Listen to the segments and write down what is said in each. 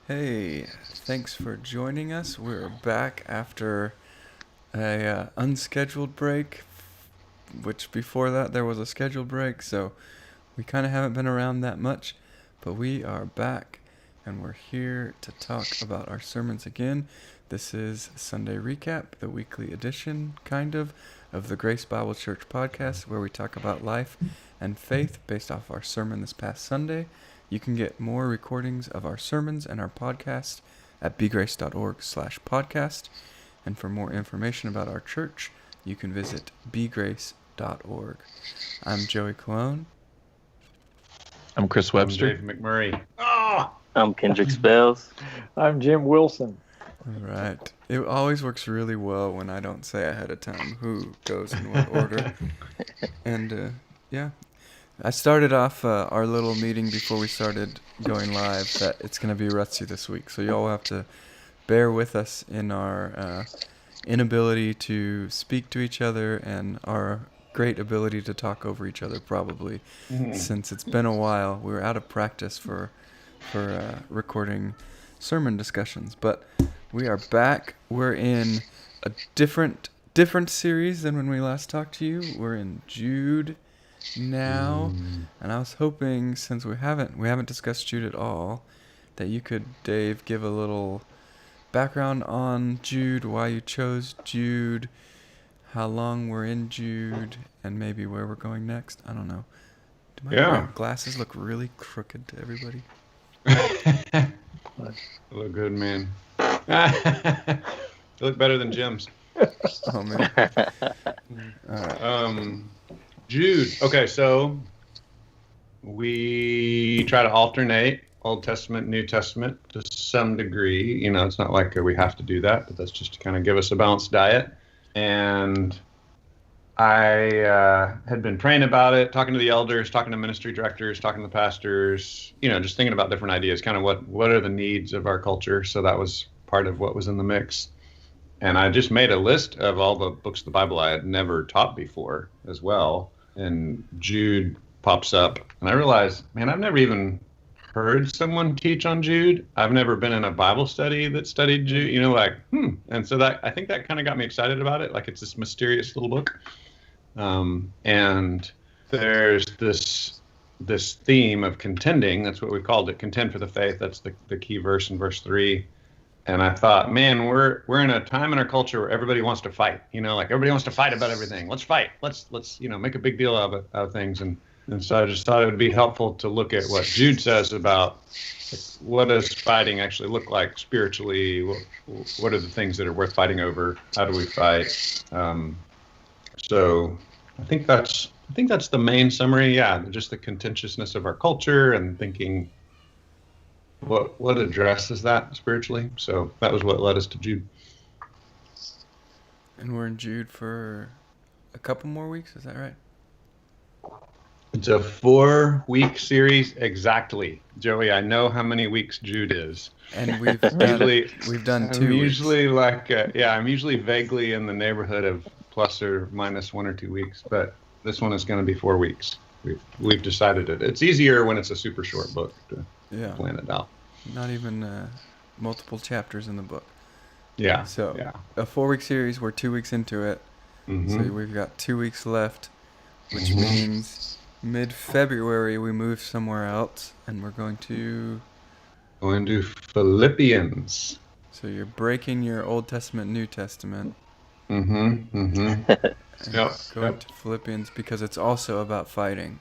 Hey, thanks for joining us. We're back after a unscheduled break, which before that there was a scheduled break, so we kind of haven't been around that much, but we are back and we're here to talk about our sermons again. This is Sunday Recap, the weekly edition, of the Grace Bible Church podcast, where we talk about life and faith based off our sermon this past Sunday. You can get more recordings of our sermons and our podcast at bgrace.org/podcast. And for more information about our church, you can visit bgrace.org. I'm Joey Cologne. I'm Chris Webster. I'm Dave McMurray. I'm Kendrick Spells. I'm Jim Wilson. All right. It always works really well when I don't say ahead of time who goes in what order. And yeah, I started off our little meeting before we started going live that it's going to be rusty this week. So you all have to bear with us in our inability to speak to each other and our great ability to talk over each other, probably, since it's been a while. We were out of practice for recording sermon discussions, but we are back. We're in a different series than when we last talked to you. We're in Jude now, and I was hoping, since we haven't discussed Jude at all, that you could, Dave, give a little background on Jude, why you chose Jude, how long we're in Jude, and maybe where we're going next. I don't know. Do my glasses look really crooked to everybody? Look good, man. You look better than Jim's. Oh, man. All right. Jude. Okay, so we try to alternate Old Testament, New Testament to some degree. You know, it's not like we have to do that, but that's just to kind of give us a balanced diet. And I had been praying about it, talking to the elders, talking to ministry directors, talking to the pastors, you know, just thinking about different ideas, kind of what are the needs of our culture. So that was part of what was in the mix. And I just made a list of all the books of the Bible I had never taught before as well. And Jude pops up. And I realized, man, I've never even heard someone teach on Jude. I've never been in a Bible study that studied Jude, you know, like, And so that, I think that kind of got me excited about it. Like, it's this mysterious little book. And there's this theme of contending. That's what we called it, contend for the faith. That's the key verse in verse 3. And I thought, man, we're in a time in our culture where everybody wants to fight. You know, like everybody wants to fight about everything. Let's fight. Let's you know, make a big deal out of things. And so I just thought it would be helpful to look at what Jude says about what does fighting actually look like spiritually. What are the things that are worth fighting over? How do we fight? So I think that's the main summary. Yeah, just the contentiousness of our culture and thinking what addresses that spiritually. So that was what led us to Jude. And we're in Jude for a couple more weeks, is that right? It's a 4-week series exactly. Joey, I know how many weeks Jude is. And we've done 2 weeks. Usually I'm usually vaguely in the neighborhood of plus or minus 1 or 2 weeks, but this one is going to be 4 weeks. We've decided it. It's easier when it's a super short book to plan it out. Not even multiple chapters in the book. Yeah. So a 4-week series, we're 2 weeks into it. So we've got 2 weeks left, which means mid-February we move somewhere else, and we're going to Philippians. So you're breaking your Old Testament, New Testament. Yep. Going to Philippians because it's also about fighting.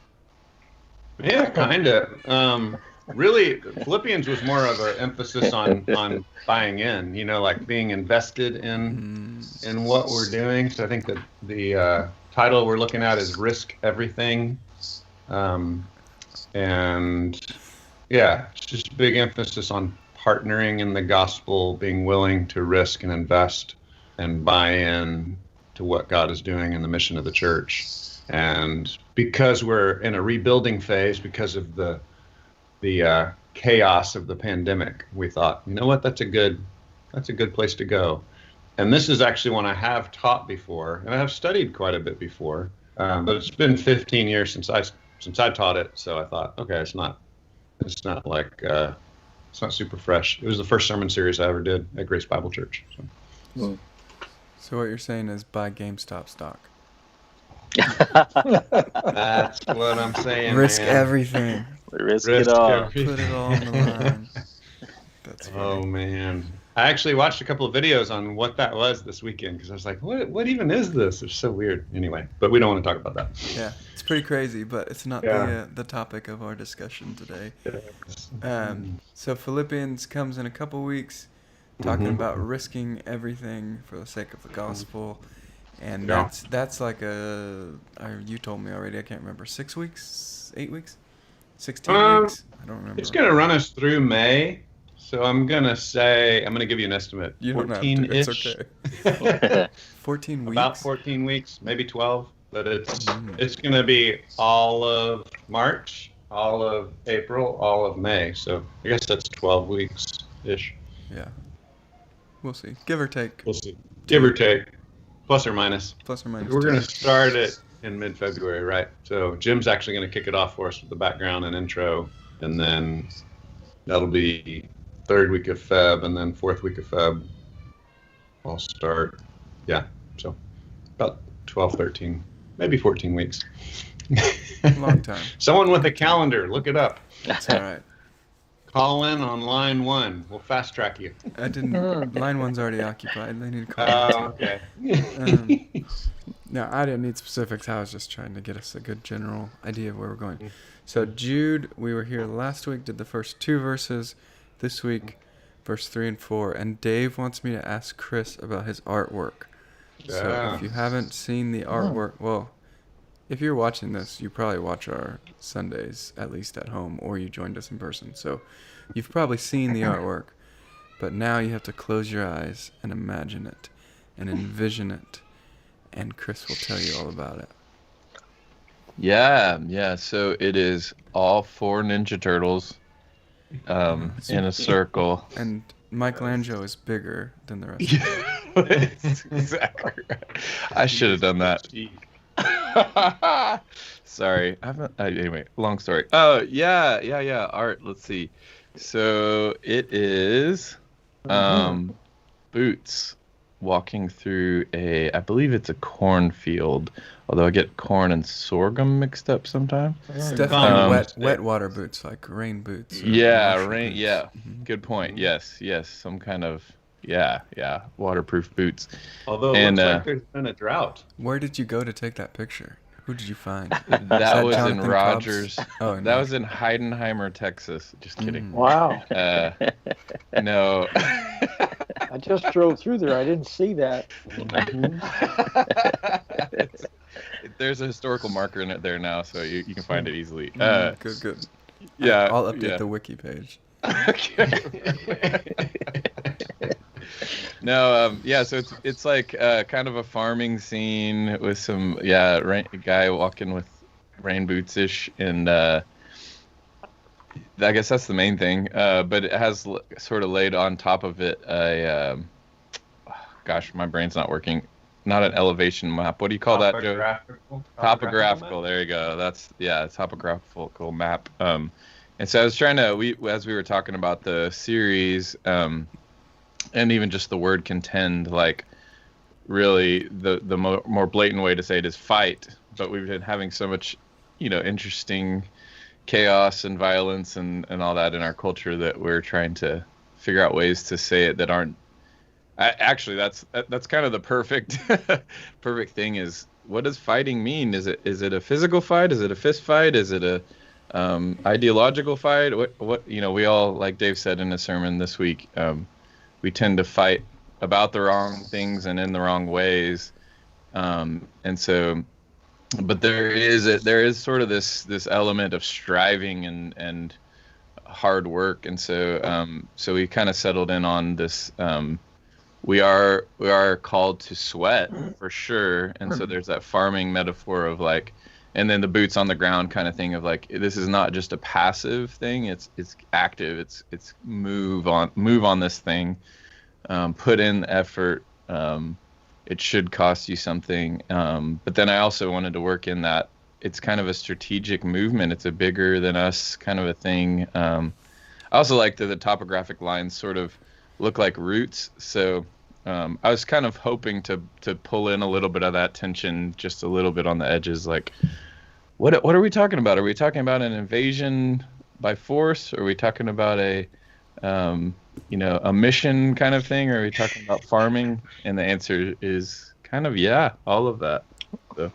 Yeah, kind of. Really, Philippians was more of an emphasis on buying in, you know, like being invested in what we're doing. So I think that the title we're looking at is Risk Everything. And yeah, it's just a big emphasis on partnering in the gospel, being willing to risk and invest and buy in to what God is doing in the mission of the church. And because we're in a rebuilding phase, because of the chaos of the pandemic, we thought, you know what, that's a good place to go. And this is actually one I have taught before, and I have studied quite a bit before, but it's been 15 years since I taught it. So I thought, okay, it's not like It's not super fresh. It was the first sermon series I ever did at Grace Bible Church. So. So what you're saying is buy GameStop stock. That's what I'm saying. Risk man. everything. Risk it all. everything. Put it all on the line. That's funny. Oh man, I actually watched a couple of videos on what that was this weekend because I was like, what even is this? It's so weird. Anyway, but we don't want to talk about that. Yeah, it's pretty crazy, but it's not the topic of our discussion today. So Philippians comes in a couple weeks, talking about risking everything for the sake of the gospel, and that's like you told me already. I can't remember. 6 weeks, 8 weeks, 16 weeks. I don't remember. It's gonna run us through May. So I'm gonna give you an estimate. You don't have to. 14-ish. It's okay. 14 weeks. About 14 weeks, maybe 12. But it's gonna be all of March, all of April, all of May. So I guess that's 12 weeks ish. Yeah. We'll see. Give or take. We'll see. Give or take, plus or minus. Plus or minus. We're 2. gonna start it in mid-February, right? So Jim's actually gonna kick it off for us with the background and intro, and then that'll be 3rd week of Feb, and then 4th week of Feb, I'll start. Yeah, so about 12, 13, maybe 14 weeks. Long time. Someone with a calendar, look it up. That's all right. Call in on line 1. We'll fast track you. I didn't. Line 1's already occupied. They need to call. Oh, okay. No, I didn't need specifics. I was just trying to get us a good general idea of where we're going. So Jude, we were here last week, did the first 2 verses. This week, verse 3 and 4. And Dave wants me to ask Chris about his artwork. So Yeah. if you haven't seen the artwork, well, if you're watching this, you probably watch our Sundays, at least at home, or you joined us in person. So you've probably seen the artwork. But now you have to close your eyes and imagine it and envision it. And Chris will tell you all about it. Yeah. So it is all 4 Ninja Turtles in a circle. And Michelangelo is bigger than the rest of them. That's exactly right. I should have done that. Sorry. I haven't. Anyway, long story. Oh, yeah. Art. Let's see. So it is Boots walking through I believe it's a cornfield, although I get corn and sorghum mixed up sometimes. It's definitely wet water boots, like rain boots. or Yeah, marsh rain. boots. Yeah, good point. Yes, some kind of waterproof boots. Although it looks like there's been a drought. Where did you go to take that picture? Who did you find? That was in Jonathan Rogers. Cobbs? Oh, That was in Heidenheimer, Texas. Just kidding. Wow. No. I just drove through there. I didn't see that. There's a historical marker in it there now, so you can find it easily. Good. Yeah. I'll update the wiki page. No, so it's like kind of a farming scene with some guy walking with rain boots ish, and I guess that's the main thing. But it has sort of laid on top of it gosh, my brain's not working. Not an elevation map. What do you call that, Joe? Topographical. There you go. That's a topographical map. And so I was trying to, as we were talking about the series, and even just the word contend, like really the more blatant way to say it is fight. But we've been having so much, interesting chaos and violence and all that in our culture that we're trying to figure out ways to say it that aren't. Actually, that's kind of the perfect thing. Is what does fighting mean? Is it a physical fight? Is it a fist fight? Is it a ideological fight? What we all, like Dave said in his sermon this week, we tend to fight about the wrong things and in the wrong ways, and so, but there is sort of this element of striving and hard work, and so we kind of settled in on this. We are called to sweat for sure, and so there's that farming metaphor of like, and then the boots on the ground kind of thing of like, this is not just a passive thing, it's active, it's move on this thing, put in the effort, it should cost you something, but then I also wanted to work in that it's kind of a strategic movement, it's a bigger than us kind of a thing. I also like that the topographic lines sort of look like roots. So I was kind of hoping to pull in a little bit of that tension, just a little bit on the edges. Like, what are we talking about? Are we talking about an invasion by force? Or are we talking about a a mission kind of thing? Or are we talking about farming? And the answer is kind of all of that. So.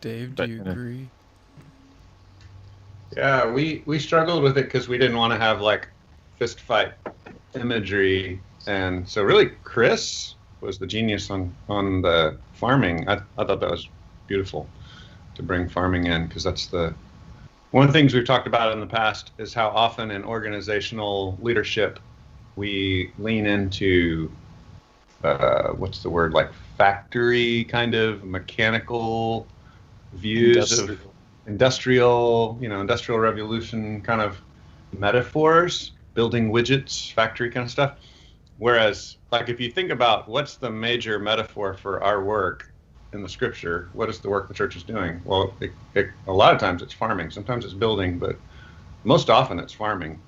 Dave, do you agree? Yeah, we struggled with it because we didn't want to have like fist fight imagery, and so really Chris was the genius on the farming. I thought that was beautiful to bring farming in, because that's one of the things we've talked about in the past is how often in organizational leadership we lean into what's the word, like factory kind of mechanical views of industrial revolution kind of metaphors, building widgets, factory kind of stuff. Whereas, like, if you think about what's the major metaphor for our work in the scripture, what is the work the church is doing? Well, a lot of times it's farming. Sometimes it's building, but most often it's farming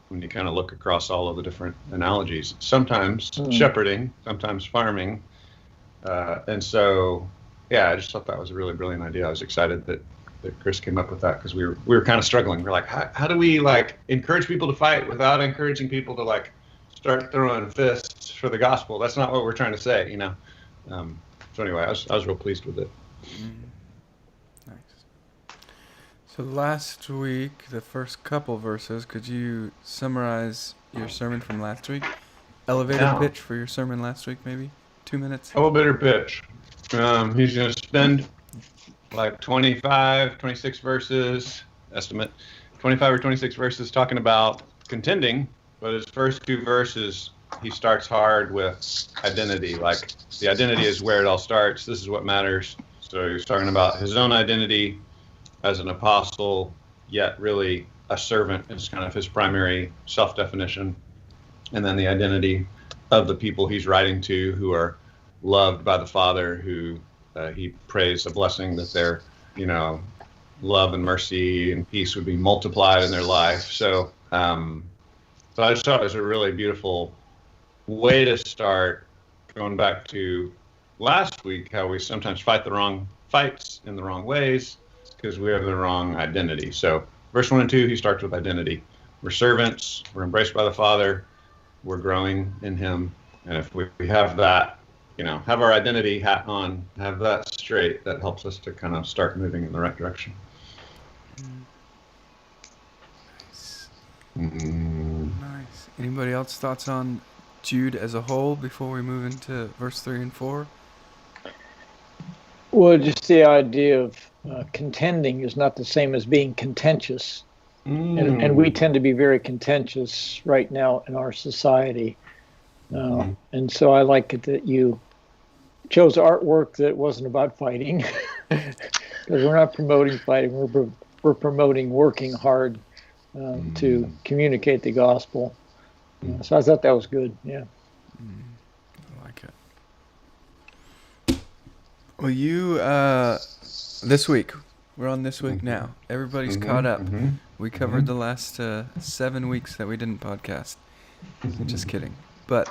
when you kind of look across all of the different analogies. Sometimes shepherding, sometimes farming. And so, yeah, I just thought that was a really brilliant idea. I was excited that Chris came up with that, because we were kind of struggling. We're like, how do we like encourage people to fight without encouraging people to like start throwing fists for the gospel? That's not what we're trying to say, you know. So anyway, I was real pleased with it. Nice. So last week, the first couple verses, could you summarize your sermon from last week? Elevator pitch for your sermon last week, maybe 2 minutes. Elevator pitch. He's going to spend like 26 verses, estimate, 25 or 26 verses talking about contending, but his first 2 verses, he starts hard with identity. Like, the identity is where it all starts. This is what matters. So he's talking about his own identity as an apostle, yet really a servant is kind of his primary self-definition. And then the identity of the people he's writing to, who are loved by the Father, who he prays a blessing that their, love and mercy and peace would be multiplied in their life. So, so I just thought it was a really beautiful way to start, going back to last week, how we sometimes fight the wrong fights in the wrong ways because we have the wrong identity. So verse 1 and 2, he starts with identity. We're servants, we're embraced by the Father, we're growing in him. And if we have that, have our identity hat on, have that straight, that helps us to kind of start moving in the right direction. Nice. Anybody else thoughts on Jude as a whole before we move into verse 3 and 4? Well, just the idea of contending is not the same as being contentious. And we tend to be very contentious right now in our society. And so I like it that you chose artwork that wasn't about fighting, because we're not promoting fighting. We're promoting working hard to communicate the gospel. So I thought that was good. Yeah. I like it. Well, you this week, we're on this week now. Everybody's caught up. We covered the last 7 weeks that we didn't podcast. Just kidding. But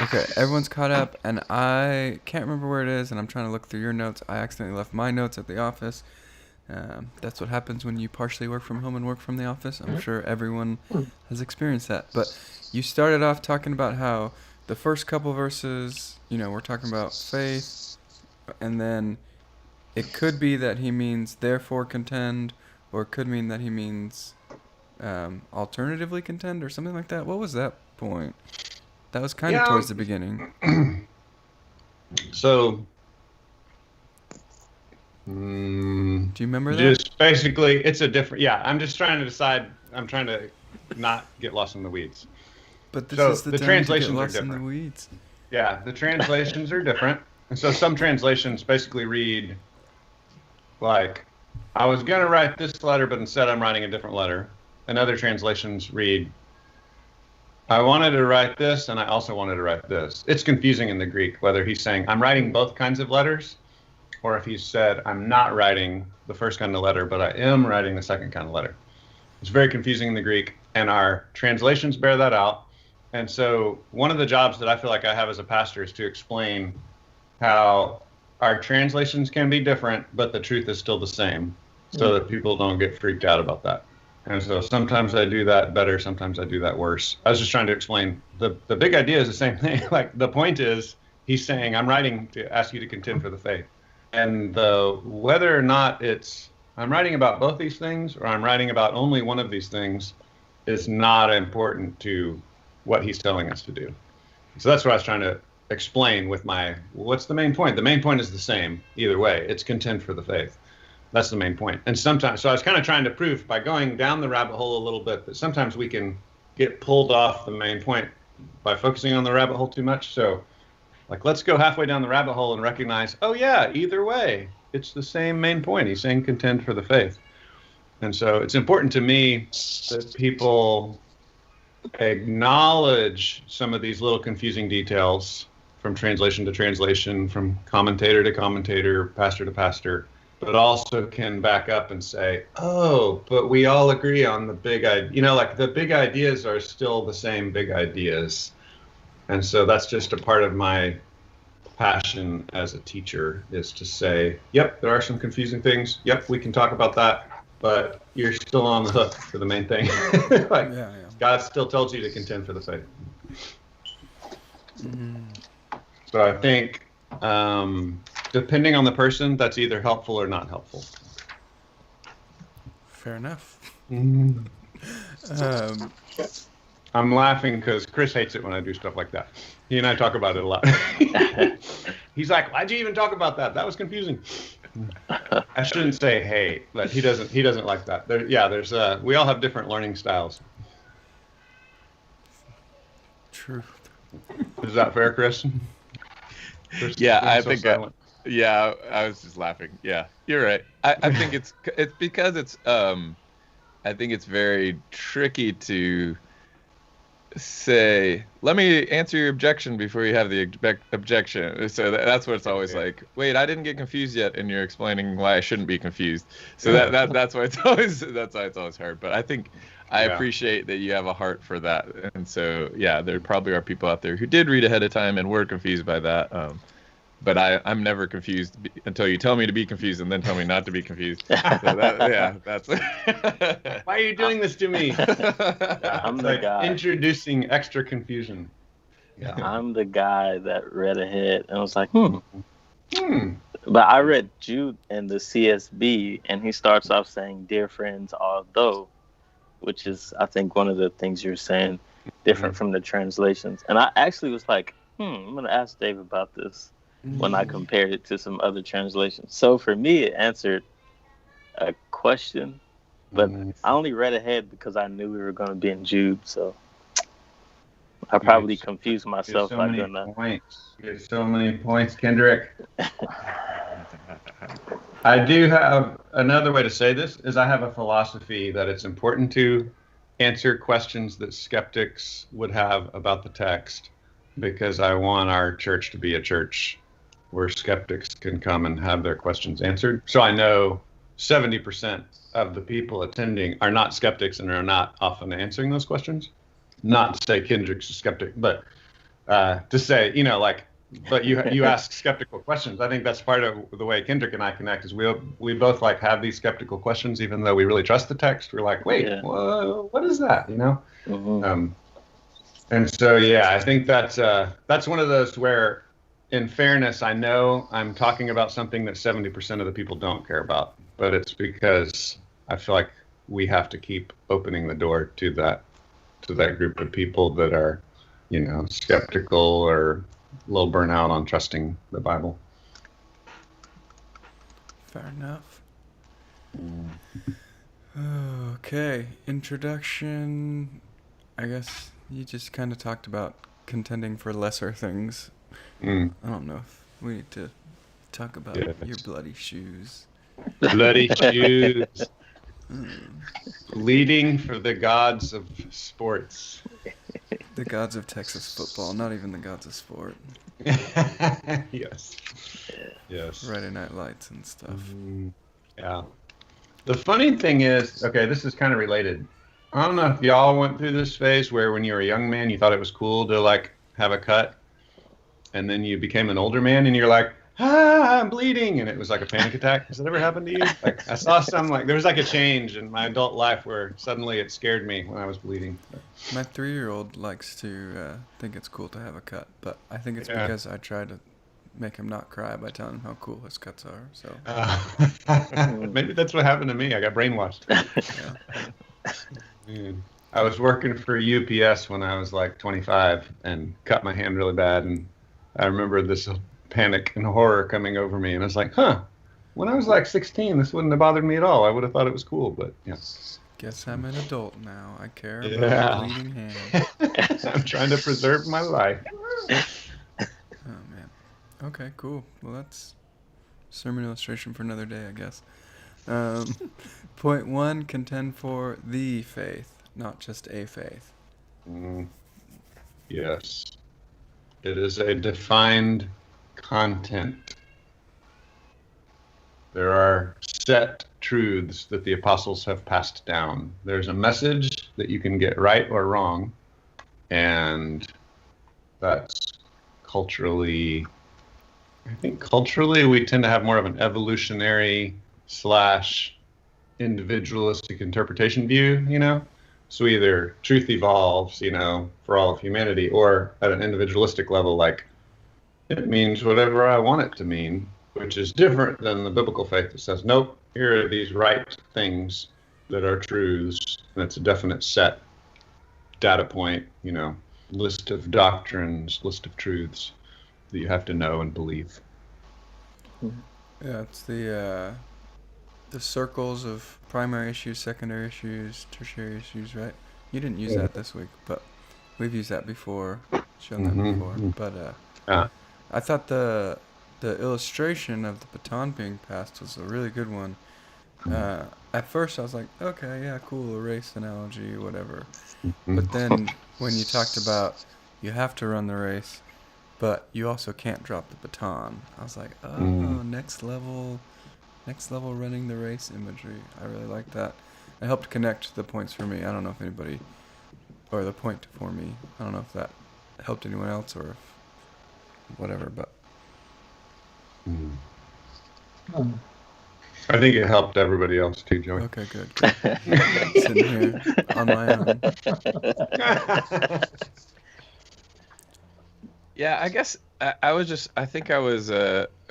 okay, everyone's caught up, and I can't remember where it is, and I'm trying to look through your notes. I accidentally left my notes at the office. That's what happens when you partially work from home and work from the office. I'm sure everyone has experienced that. But you started off talking about how the first couple verses, we're talking about faith, and then it could be that he means therefore contend, or it could mean that he means alternatively contend, or something like that. What was that point? That was kind of towards the beginning. So, do you remember that? Just basically, it's a different. Yeah, I'm just trying to decide. I'm trying to not get lost in the weeds. But this So is the the time translations to get are lost in the different. weeds. Yeah, the translations are different. And so some translations basically read like, I was going to write this letter, but instead I'm writing a different letter. And other translations read, I wanted to write this, and I also wanted to write this. It's confusing in the Greek whether he's saying, I'm writing both kinds of letters, or if he's said, I'm not writing the first kind of letter, but I am writing the second kind of letter. It's very confusing in the Greek, and our translations bear that out. And so one of the jobs that I feel like I have as a pastor is to explain how our translations can be different, but the truth is still the same, so that people don't get freaked out about that. And so sometimes I do that better, sometimes I do that worse. I was just trying to explain the big idea is the same thing. Like, the point is, he's saying, I'm writing to ask you to contend for the faith. And whether or not it's, I'm writing about both these things or I'm writing about only one of these things is not important to what he's telling us to do. So that's what I was trying to explain with what's the main point? The main point is the same either way. It's contend for the faith. That's the main point. And sometimes, so I was kind of trying to prove by going down the rabbit hole a little bit that sometimes we can get pulled off the main point by focusing on the rabbit hole too much. So, like, let's go halfway down the rabbit hole and recognize, oh yeah, either way, it's the same main point. He's saying contend for the faith. And so it's important to me that people acknowledge some of these little confusing details from translation to translation, from commentator to commentator, pastor to pastor, but also can back up and say, oh, but we all agree on the big idea. You know, like, the big ideas are still the same big ideas. And so that's just a part of my passion as a teacher, is to say, yep, there are some confusing things. Yep, we can talk about that, but you're still on the hook for the main thing. Like, yeah. God still tells you to contend for the faith. So I think, depending on the person, that's either helpful or not helpful. Fair enough. I'm laughing because Chris hates it when I do stuff like that. He and I talk about it a lot. He's like, why'd you even talk about that? That was confusing. I shouldn't say hey, but he doesn't like that. We all have different learning styles. True. Is that fair, Chris? Yeah, I think. Yeah, I was just laughing. Yeah, you're right. I think it's because it's I think it's very tricky to say, let me answer your objection before you have the objection. So that's what it's always like, wait, I didn't get confused yet, and you're explaining why I shouldn't be confused. So that's why it's always hard. But I think I appreciate that you have a heart for that. And so, yeah, there probably are people out there who did read ahead of time and were confused by that. But I'm never confused until you tell me to be confused and then tell me not to be confused. So that's. Why are you doing this to me? I'm the guy introducing extra confusion. Yeah. I'm the guy that read ahead and was like, But I read Jude in the CSB, and he starts off saying, "Dear friends, although," which is, I think, one of the things you're saying different from the translations. And I actually was like, I'm going to ask Dave about this. When I compared it to some other translations. So for me, it answered a question, but I only read ahead because I knew we were going to be in Jude. So I probably confused myself by doing that. There's so many points, Kendrick. I do have another way to say this, is I have a philosophy that it's important to answer questions that skeptics would have about the text, because I want our church to be a church where skeptics can come and have their questions answered. So I know 70% of the people attending are not skeptics and are not often answering those questions. Not to say Kendrick's a skeptic, but to say, but you ask skeptical questions. I think that's part of the way Kendrick and I connect, is we both like have these skeptical questions, even though we really trust the text. We're like, wait, what is that? And so, I think that's one of those where, in fairness, I know I'm talking about something that 70% of the people don't care about, but it's because I feel like we have to keep opening the door to that group of people that are, skeptical or a little burnout on trusting the Bible. Fair enough. Okay, introduction. I guess you just kind of talked about contending for lesser things. I don't know if we need to talk about your bloody shoes. Bloody shoes. Bleeding for the gods of sports. The gods of Texas football, not even the gods of sport. Yes. Yes. Friday Night Lights and stuff. Yeah. The funny thing is, okay, this is kind of related. I don't know if y'all went through this phase where when you were a young man, you thought it was cool to like have a cut, and then you became an older man and you're like, I'm bleeding, and it was like a panic attack. Has that ever happened to you? Like I saw some, like there was like a change in my adult life where suddenly it scared me when I was bleeding. My 3-year-old likes to think it's cool to have a cut, but I think it's because I try to make him not cry by telling him how cool his cuts are. So maybe that's what happened to me. I got brainwashed. I was working for UPS when I was like 25 and cut my hand really bad, and I remember this panic and horror coming over me, and I was like, when I was like 16, this wouldn't have bothered me at all. I would have thought it was cool, but yeah. Guess I'm an adult now. I care about a bleeding hand. I'm trying to preserve my life. Oh man. Okay, cool. Well, that's sermon illustration for another day, I guess. Point 1, contend for the faith, not just a faith. Yes. It is a defined content. There are set truths that the apostles have passed down. There's a message that you can get right or wrong, and that's culturally, I think culturally we tend to have more of an evolutionary / individualistic interpretation view, So either truth evolves, for all of humanity, or at an individualistic level, like it means whatever I want it to mean, which is different than the biblical faith that says, nope, here are these right things that are truths, and it's a definite set data point, list of doctrines, list of truths that you have to know and believe. Yeah, it's the circles of primary issues, secondary issues, tertiary issues, right? You didn't use that this week, but we've used that before, shown that before. But I thought the illustration of the baton being passed was a really good one. At first I was like, okay, yeah, cool, a race analogy, whatever. But then when you talked about you have to run the race, but you also can't drop the baton, I was like, next level running the race imagery. I really like that. It helped connect the points for me. I don't know if anybody, or the point for me, I don't know if that helped anyone else or if whatever, but. I think it helped everybody else too, Joey. Okay, good. Sitting here on my own. Yeah, I guess I think I was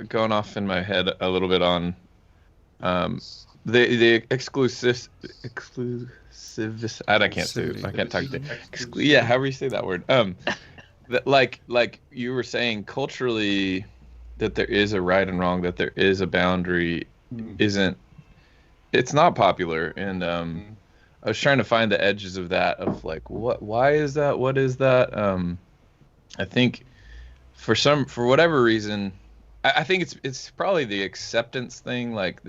going off in my head a little bit on the exclusive, I can't say it. I can't talk to yeah, however you say that word. That like you were saying culturally that there is a right and wrong, that there is a boundary, it's not popular, and I was trying to find the edges of that, of like why is that, what is that. I think for whatever reason, I think it's probably the acceptance thing. Like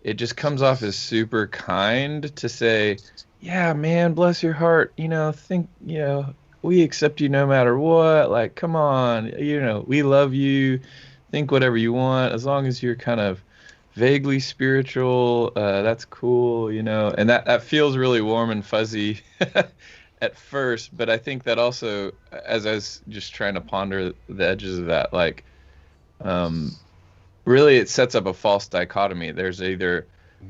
it just comes off as super kind to say, yeah, man, bless your heart, think, we accept you no matter what, like, come on, we love you, think whatever you want, as long as you're kind of vaguely spiritual, that's cool, and that feels really warm and fuzzy at first. But I think that also, as I was just trying to ponder the edges of that, like, really it sets up a false dichotomy. There's either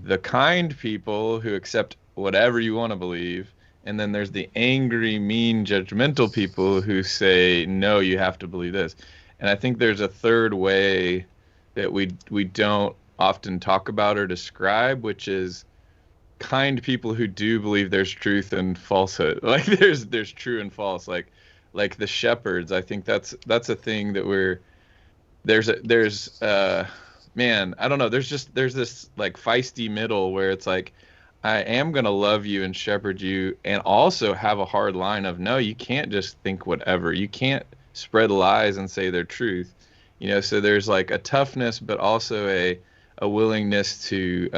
the kind people who accept whatever you want to believe, and then there's the angry, mean, judgmental people who say, no, you have to believe this. And I think there's a third way that we don't often talk about or describe, which is kind people who do believe there's truth and falsehood. Like there's true and false. Like the shepherds. I think that's a thing that there's man, I don't know. There's this like feisty middle where it's like, I am going to love you and shepherd you, and also have a hard line of, no, you can't just think whatever. You can't spread lies and say they're truth. So there's like a toughness, but also a willingness to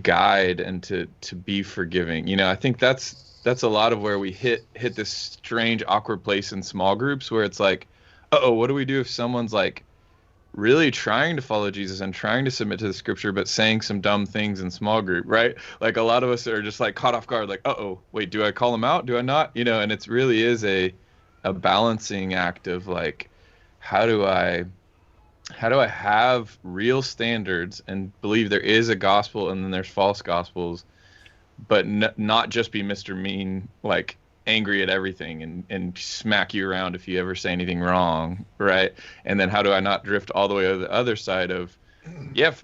guide and to be forgiving. I think that's that's a lot of where we hit this strange, awkward place in small groups where it's like, uh-oh, what do we do if someone's like really trying to follow Jesus and trying to submit to the scripture, but saying some dumb things in small group, right? Like a lot of us are just like caught off guard, like, uh-oh, wait, do I call them out? Do I not? You know, and it's really is a balancing act of like, how do I have real standards and believe there is a gospel and then there's false gospels, but not just be Mr. Mean, like angry at everything and smack you around if you ever say anything wrong, right? And then how do I not drift all the way to the other side of, yeah,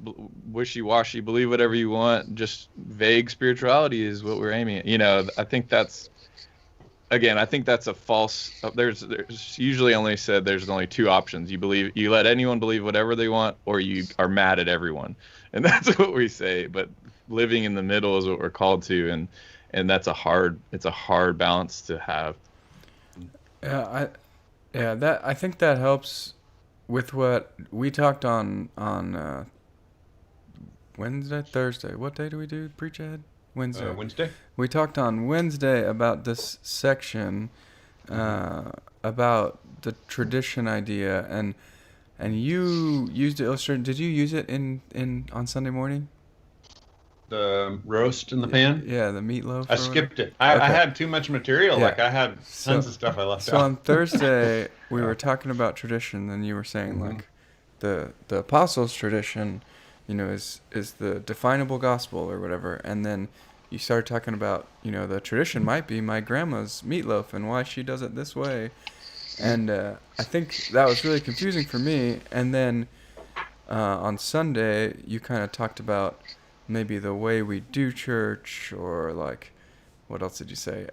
wishy-washy, believe whatever you want, just vague spirituality is what we're aiming at. You know, I think that's a false, there's usually only said there's only two options. You let anyone believe whatever they want, or you are mad at everyone. And that's what we say, but living in the middle is what we're called to, and that's a hard balance to have. I think that helps with what we talked on Thursday. What day do we do Preach Ahead? Wednesday. Wednesday. We talked on Wednesday about this section, about the tradition idea, and you used it illustrated. Did you use it in on Sunday morning? The roast in the pan? Yeah, the meatloaf. I skipped it. I had too much material. Yeah. Like I had tons of stuff I left out. So on Thursday, we were talking about tradition, and you were saying like the apostles' tradition, you know, is the definable gospel or whatever, and then you started talking about, you know, the tradition might be my grandma's meatloaf and why she does it this way, and I think that was really confusing for me. And then on Sunday, you kind of talked about maybe the way we do church, or like, what else did you say?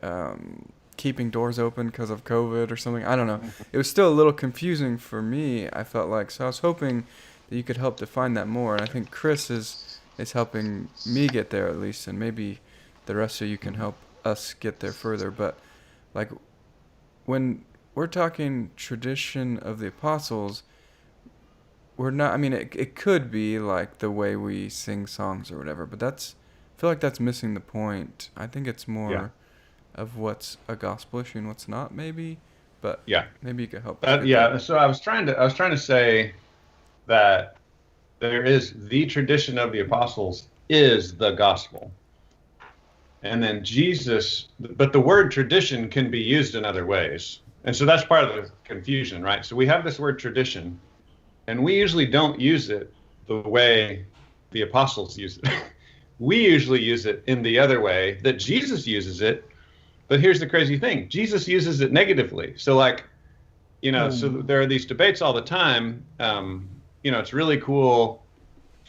Keeping doors open because of COVID or something. I don't know. It was still a little confusing for me, I felt like. So I was hoping that you could help define that more. And I think Chris is helping me get there at least, and maybe the rest of you can help us get there further. But like, when we're talking tradition of the apostles, we're not, I mean, it could be like the way we sing songs or whatever, but I feel like that's missing the point. I think it's more of what's a gospel issue and what's not, maybe. But maybe you could help. So I was trying to say that there is the tradition of the apostles is the gospel. And then Jesus, but the word tradition can be used in other ways. And so that's part of the confusion, right? So we have this word tradition, and we usually don't use it the way the apostles use it. We usually use it in the other way that Jesus uses it. But here's the crazy thing. Jesus uses it negatively. So like, you know, so there are these debates all the time. You know, it's really cool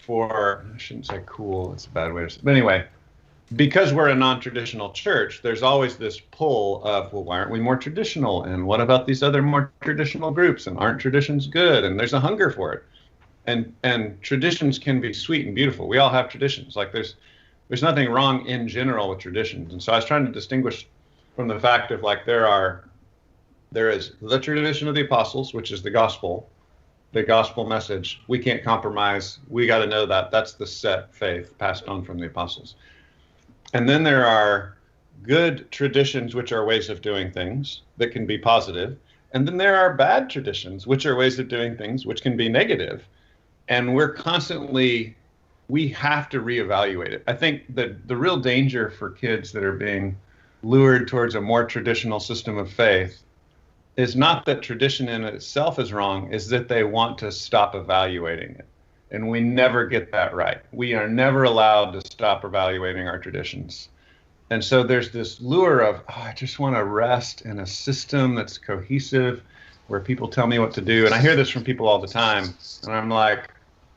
I shouldn't say cool, it's a bad way to say it. But anyway, because we're a non-traditional church, there's always this pull of, well, why aren't we more traditional? And what about these other more traditional groups? And aren't traditions good? And there's a hunger for it. And traditions can be sweet and beautiful. We all have traditions. Like there's nothing wrong in general with traditions. And so I was trying to distinguish from the fact of like there is the tradition of the apostles, which is the gospel message. We can't compromise. We got to know that. That's the set faith passed on from the apostles. And then there are good traditions, which are ways of doing things that can be positive. And then there are bad traditions, which are ways of doing things which can be negative. And we have to reevaluate it. I think that the real danger for kids that are being lured towards a more traditional system of faith is not that tradition in itself is wrong, is that they want to stop evaluating it. And we never get that right. We are never allowed to stop evaluating our traditions. And so there's this lure of, I just want to rest in a system that's cohesive, where people tell me what to do. And I hear this from people all the time. And I'm like,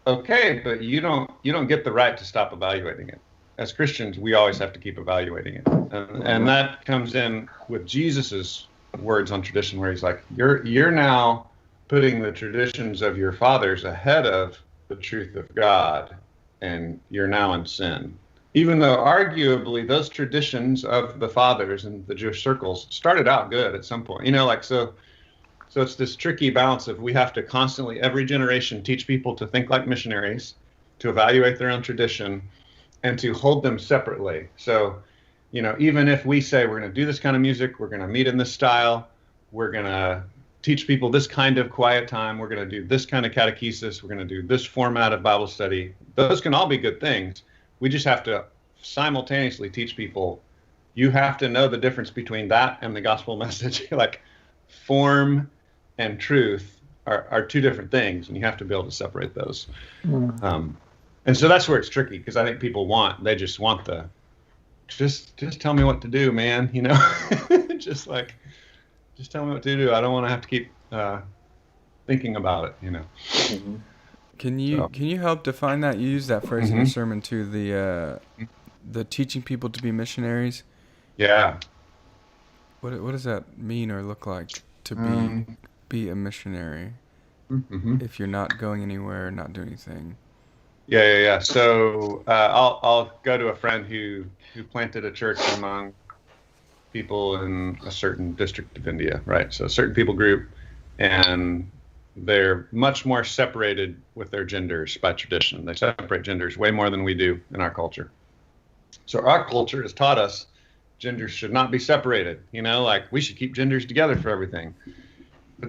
okay, but you don't get the right to stop evaluating it. As Christians, we always have to keep evaluating it. And that comes in with Jesus's words on tradition, where he's like, you're now putting the traditions of your fathers ahead of the truth of God, and you're now in sin. Even though arguably those traditions of the fathers in the Jewish circles started out good at some point, you know, like, so it's this tricky balance of we have to constantly, every generation, teach people to think like missionaries, to evaluate their own tradition, and to hold them separately. So You know, even if we say we're going to do this kind of music, we're going to meet in this style, we're going to teach people this kind of quiet time, we're going to do this kind of catechesis, we're going to do this format of Bible study. Those can all be good things. We just have to simultaneously teach people, you have to know the difference between that and the gospel message. Like, form and truth are two different things, and you have to be able to separate those. And so that's where it's tricky, because I think people they just want just tell me what to do, man. You know, just tell me what to do. I don't want to have to keep thinking about it. You know. Mm-hmm. Can you help define that? You use that phrase in your sermon too. The teaching people to be missionaries. Yeah. What does that mean or look like to be a missionary if you're not going anywhere, not doing anything? Yeah. So I'll go to a friend who planted a church among people in a certain district of India, right? So a certain people group, and they're much more separated with their genders by tradition. They separate genders way more than we do in our culture. So our culture has taught us genders should not be separated. You know, like, we should keep genders together for everything. But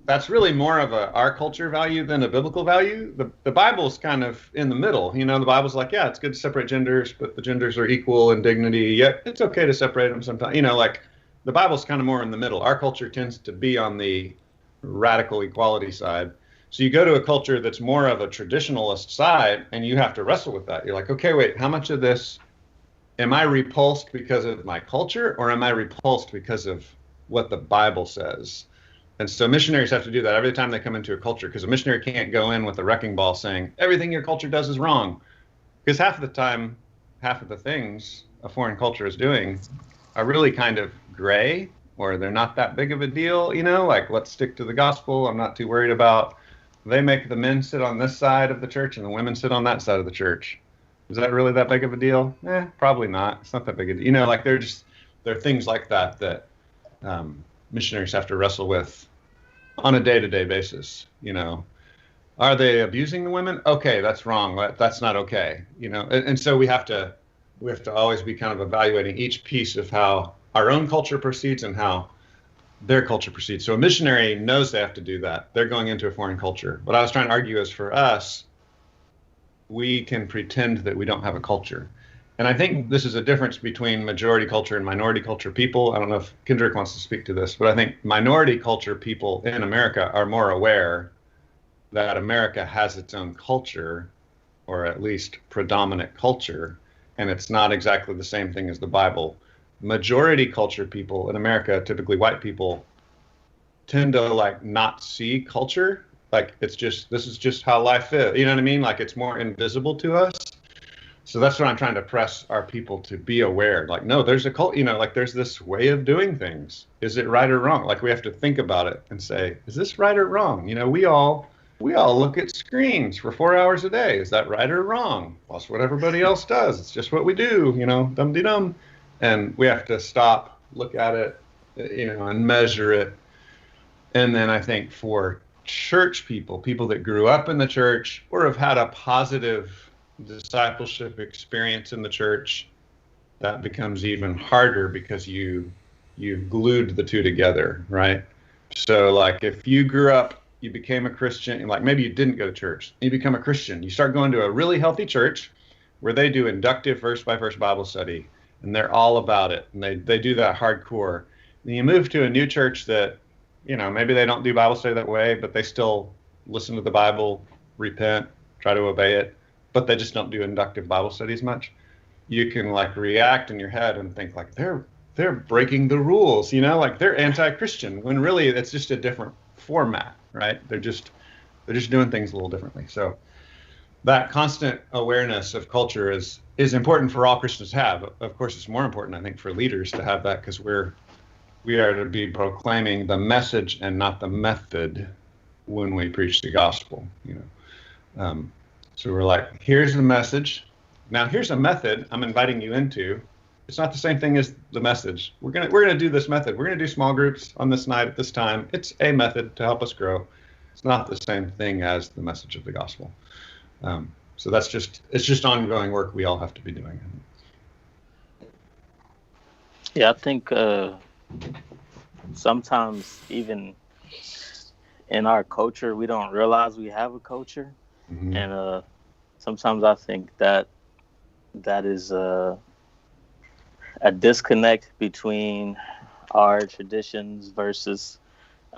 that's really more of our culture value than a biblical value. The Bible's kind of in the middle. You know, the Bible's like, yeah, it's good to separate genders, but the genders are equal in dignity. Yet it's okay to separate them sometimes. You know, like, the Bible's kind of more in the middle. Our culture tends to be on the radical equality side. So you go to a culture that's more of a traditionalist side, and you have to wrestle with that. You're like, okay, wait, how much of this am I repulsed because of my culture, or am I repulsed because of what the Bible says? And so missionaries have to do that every time they come into a culture, because a missionary can't go in with a wrecking ball saying everything your culture does is wrong. Because half of the time, half of the things a foreign culture is doing are really kind of gray, or they're not that big of a deal. You know, like, let's stick to the gospel. I'm not too worried about. They make the men sit on this side of the church and the women sit on that side of the church. Is that really that big of a deal? Probably not. It's not that big a deal. You know, like, there are things like that missionaries have to wrestle with on a day-to-day basis. You know, are they abusing the women? Okay, that's wrong. That's not okay. You know, and so we have to always be kind of evaluating each piece of how our own culture proceeds and how their culture proceeds. So a missionary knows they have to do that. They're going into a foreign culture. What I was trying to argue is, for us, we can pretend that we don't have a culture. And I think this is a difference between majority culture and minority culture people. I don't know if Kendrick wants to speak to this, but I think minority culture people in America are more aware that America has its own culture, or at least predominant culture, and it's not exactly the same thing as the Bible. Majority culture people in America, typically white people, tend to like not see culture. Like, it's just, this is just how life is. You know what I mean? Like, it's more invisible to us. So that's what I'm trying to press our people to be aware. Like, no, there's a cult, you know, like, there's this way of doing things. Is it right or wrong? Like, we have to think about it and say, is this right or wrong? You know, we all look at screens for 4 hours a day. Is that right or wrong? Well, it's what everybody else does. It's just what we do, you know, dum-de-dum. And we have to stop, look at it, you know, and measure it. And then I think for church people that grew up in the church or have had a positive discipleship experience in the church, that becomes even harder, because you've glued the two together, right? So, like, if you grew up, you became a Christian, like, maybe you didn't go to church, you become a Christian, you start going to a really healthy church where they do inductive verse by verse Bible study, and they're all about it, and they do that hardcore. Then you move to a new church that, you know, maybe they don't do Bible study that way, but they still listen to the Bible, repent, try to obey it, but they just don't do inductive Bible studies much. You can, like, react in your head and think, like, they're breaking the rules, you know, like, they're anti-Christian, when really it's just a different format, right? They're just doing things a little differently. So that constant awareness of culture is important for all Christians to have. Of course, it's more important, I think, for leaders to have that, because we are to be proclaiming the message and not the method when we preach the gospel, you know. So we're like, here's the message. Now here's a method I'm inviting you into. It's not the same thing as the message. We're gonna do this method. We're gonna do small groups on this night at this time. It's a method to help us grow. It's not the same thing as the message of the gospel. So it's just ongoing work we all have to be doing. Yeah, I think sometimes even in our culture, we don't realize we have a culture, Mm-hmm. and sometimes I think that is a disconnect between our traditions versus,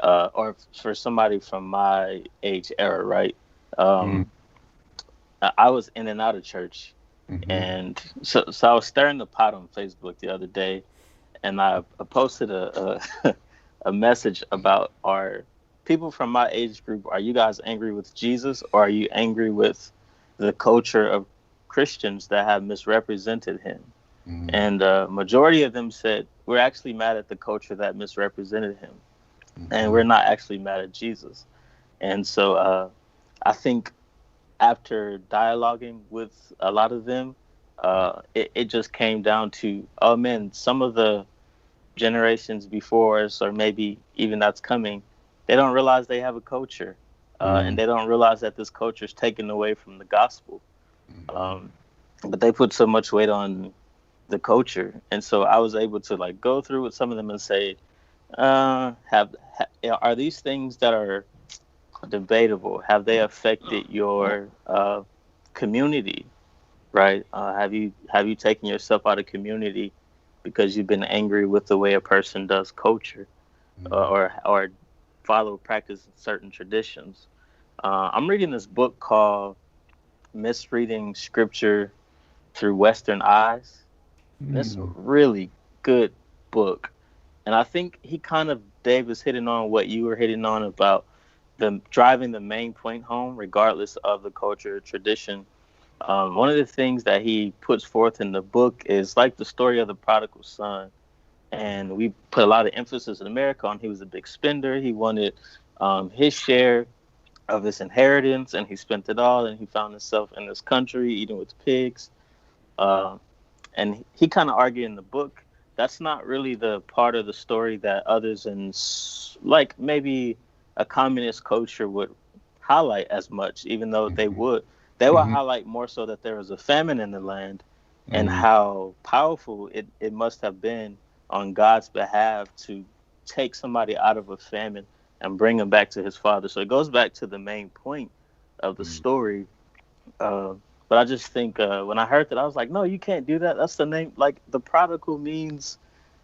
or for somebody from my age era, right? Mm-hmm. Um, I was in and out of church, Mm-hmm. and so I was stirring the pot on Facebook the other day, and I posted a a message about, our people from my age group, are you guys angry with Jesus, or are you angry with the culture of Christians that have misrepresented him? Mm-hmm. And majority of them said, we're actually mad at the culture that misrepresented him, and we're not actually mad at Jesus. And so I think after dialoguing with a lot of them, it just came down to, oh man, some of the generations before us, or maybe even that's coming, they don't realize they have a culture, and they don't realize that this culture is taken away from the gospel. But they put so much weight on the culture, and so I was able to like go through with some of them and say, are these things that are debatable, have they affected your community, right? Have you taken yourself out of community because you've been angry with the way a person does culture, or follow practice certain traditions? I'm reading this book called Misreading Scripture Through Western Eyes. And it's a really good book, and I think he kind of, Dave, is hitting on what you were hitting on about the driving the main point home, regardless of the culture or tradition. One of the things that he puts forth in the book is like the story of the prodigal son. And we put a lot of emphasis in America on, he was a big spender. He wanted his share of his inheritance, and he spent it all, and he found himself in this country eating with pigs. And he kind of argued in the book, that's not really the part of the story that others in, like, maybe a communist culture would highlight as much, even though they would. They would highlight more so that there was a famine in the land, and how powerful it must have been on God's behalf to take somebody out of a famine and bring him back to his father. So it goes back to the main point of the story. But I just think when I heard that, I was like, no, you can't do that. That's the name, like the prodigal means.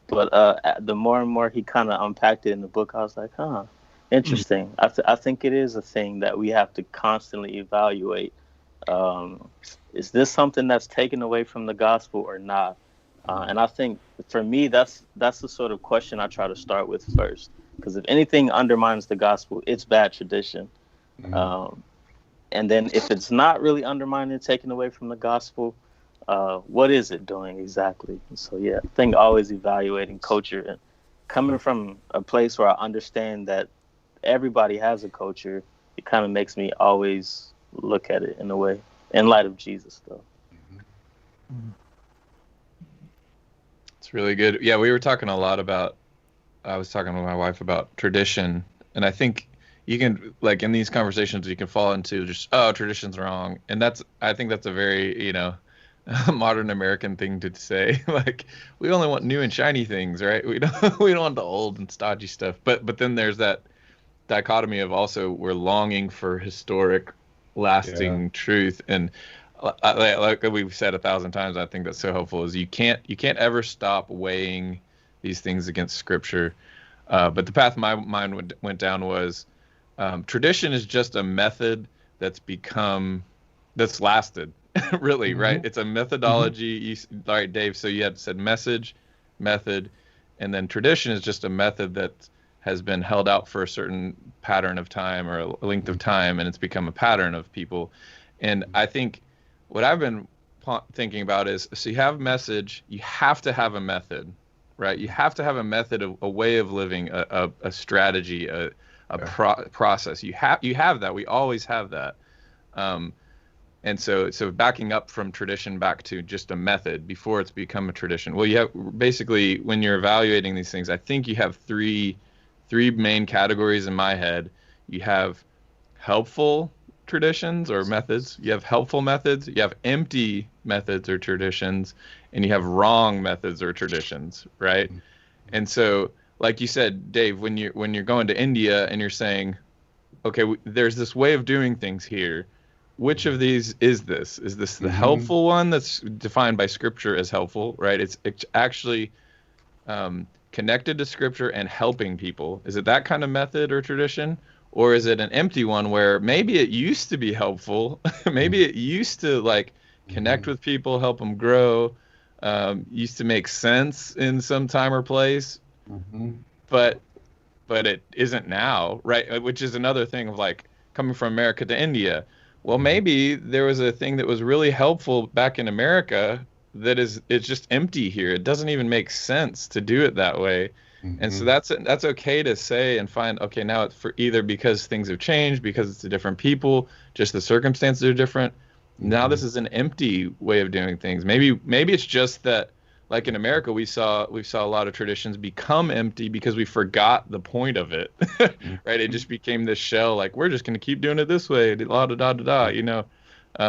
But the more and more he kind of unpacked it in the book, I was like, huh, interesting. I think it is a thing that we have to constantly evaluate. Is this something that's taken away from the gospel or not? And I think for me, that's the sort of question I try to start with first. Because if anything undermines the gospel, it's bad tradition. And then if it's not really undermining, taken away from the gospel, what is it doing exactly? And so, yeah, I think always evaluating culture, and coming from a place where I understand that everybody has a culture, it kind of makes me always look at it in a way, in light of Jesus, though. It's really good. Yeah, we were talking a lot about, I was talking with my wife about tradition, and I think you can, like, in these conversations, you can fall into just, oh, tradition's wrong. And I think that's a very, modern American thing to say. Like, we only want new and shiny things, right? We don't want the old and stodgy stuff. But then there's that dichotomy of also we're longing for historic, lasting truth. And like we've said 1,000 times, I think that's so helpful, is you can't ever stop weighing these things against Scripture. But the path my mind went down was, tradition is just a method that's lasted, really, right? It's a methodology. All right, Dave, so you had said message, method, and then tradition is just a method that has been held out for a certain pattern of time or a length of time, and it's become a pattern of people. And I think what I've been thinking about is, so you have message, you have to have a method, right? You have to have a method, a way of living, a strategy, a process. You have that. We always have that. And so backing up from tradition back to just a method before it's become a tradition. Well, you have basically, when you're evaluating these things, I think you have three main categories in my head. You have helpful, traditions or methods, you have helpful methods, you have empty methods or traditions, and you have wrong methods or traditions, right? And so, like you said, Dave, when you're going to India and you're saying, okay, there's this way of doing things here. Which of these is this? Is this the helpful one that's defined by Scripture as helpful, right? It's actually connected to Scripture and helping people. Is it that kind of method or tradition? Or is it an empty one where maybe it used to be helpful, maybe it used to like connect with people, help them grow, used to make sense in some time or place, but it isn't now, right? Which is another thing of like coming from America to India. Well, maybe there was a thing that was really helpful back in America that it's just empty here. It doesn't even make sense to do it that way. And so that's okay to say and find, okay, now it's for either because things have changed, because it's a different people, just the circumstances are different. Now this is an empty way of doing things. Maybe it's just that, like in America, we saw a lot of traditions become empty because we forgot the point of it, right? It just became this shell, like we're just going to keep doing it this way, la da da da da, you know,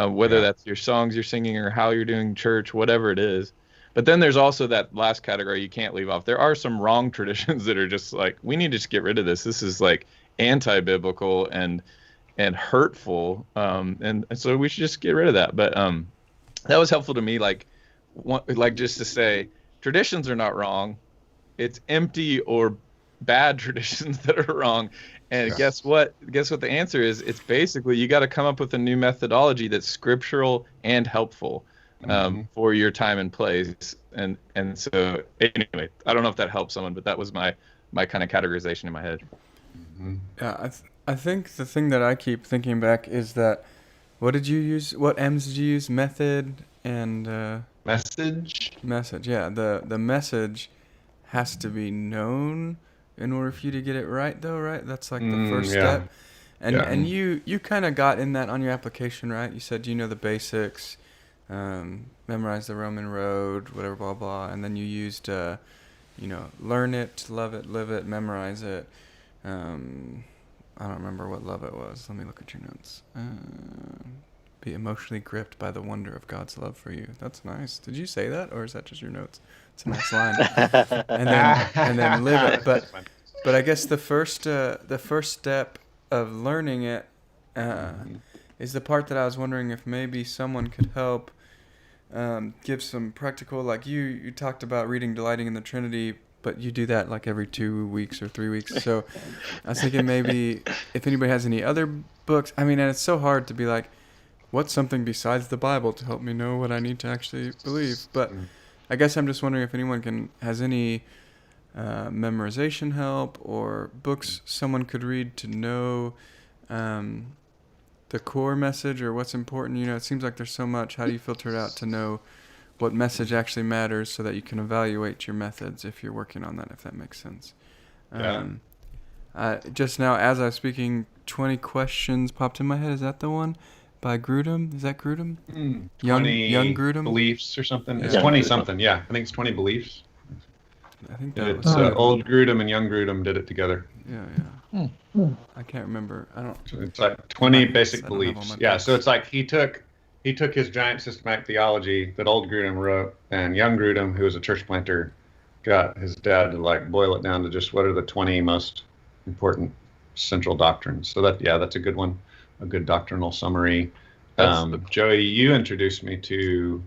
whether that's your songs you're singing or how you're doing church, whatever it is. But then there's also that last category you can't leave off. There are some wrong traditions that are just like, we need to just get rid of this. This is like anti-biblical and hurtful, and so we should just get rid of that. But that was helpful to me, like just to say traditions are not wrong, it's empty or bad traditions that are wrong. And guess what the answer is? It's basically you got to come up with a new methodology that's scriptural and helpful for your time and place. And so anyway, I don't know if that helps someone, but that was my kind of categorization in my head. Yeah, I think the thing that I keep thinking back is that what did you use? What M's did you use? Method and Message. Yeah, the message has to be known in order for you to get it right, though, right? That's like the first step. And you kind of got in that on your application, right? You said you know the basics, memorize the Roman road, whatever, blah blah, and then you used learn it, love it, live it, memorize it. I don't remember what love it was. Let me look at your notes. Be emotionally gripped by the wonder of God's love for you. That's nice. Did you say that, or is that just your notes? It's a nice line. and then live it. But I guess the first step of learning it is the part that I was wondering if maybe someone could help give some practical. Like you talked about reading Delighting in the Trinity, but you do that like every 2 weeks or 3 weeks. So I was thinking maybe if anybody has any other books. I mean, and it's so hard to be like, what's something besides the Bible to help me know what I need to actually believe? But I guess I'm just wondering if anyone has any memorization help or books someone could read to know the core message or what's important. You know, it seems like there's so much. How do you filter it out to know what message actually matters so that you can evaluate your methods if you're working on that, if that makes sense? Just now, as I was speaking, 20 Questions popped in my head. Is that the one? By Grudem? Is that Grudem? 20 young Grudem? Beliefs or something. Yeah. It's 20 something. Yeah, I think it's 20 Beliefs. I think that It's was old Grudem and young Grudem did it together. Yeah. I can't remember. I don't. So it's like 20 basic I don't have all beliefs. my Yeah, books. so it's like he took his giant systematic theology that old Grudem wrote, and young Grudem, who was a church planter, got his dad to like boil it down to just what are the 20 most important central doctrines. So that's a good one, a good doctrinal summary. Joey, you introduced me to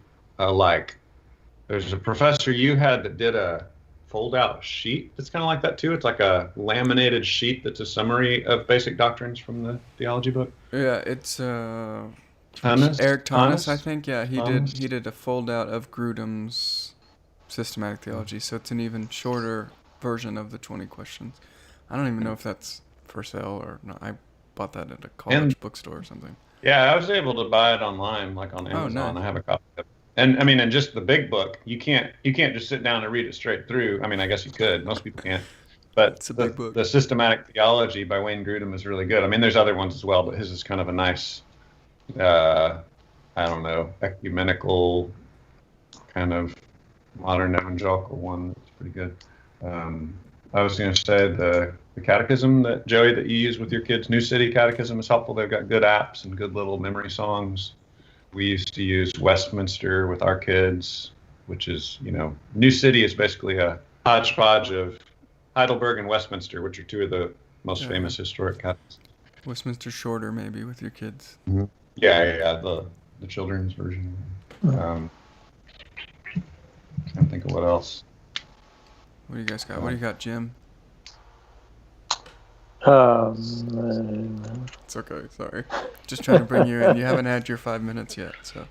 there's a professor you had that did a fold out sheet that's kind of like that too. It's like a laminated sheet that's a summary of basic doctrines from the theology book. Yeah, it's Thomas? Eric Thomas, Thomas? I think. Yeah, Thomas? he did a fold out of Grudem's systematic theology, so it's an even shorter version of the 20 Questions. I don't even know if that's for sale or not. I bought that at a college bookstore or something. Yeah, I was able to buy it online, like on Amazon. Nice. I have a copy of it. And I mean, and just the big book, you can't just sit down and read it straight through. I mean, I guess you could. Most people can't. But It's a big book. The Systematic Theology by Wayne Grudem is really good. I mean, there's other ones as well, but his is kind of a nice, ecumenical kind of modern evangelical one. It's pretty good. I was going to say the the catechism that Joey, that you use with your kids, New City Catechism, is helpful. They've got good apps and good little memory songs. We used to use Westminster with our kids, which is, New City is basically a hodgepodge of Heidelberg and Westminster, which are two of the most famous historic catechisms. Westminster Shorter, maybe, with your kids. Mm-hmm. Yeah, the children's version. Can't think of what else. What do you guys got? What do you got, Jim? It's okay, sorry. Just trying to bring you in. You haven't had your 5 minutes yet, so.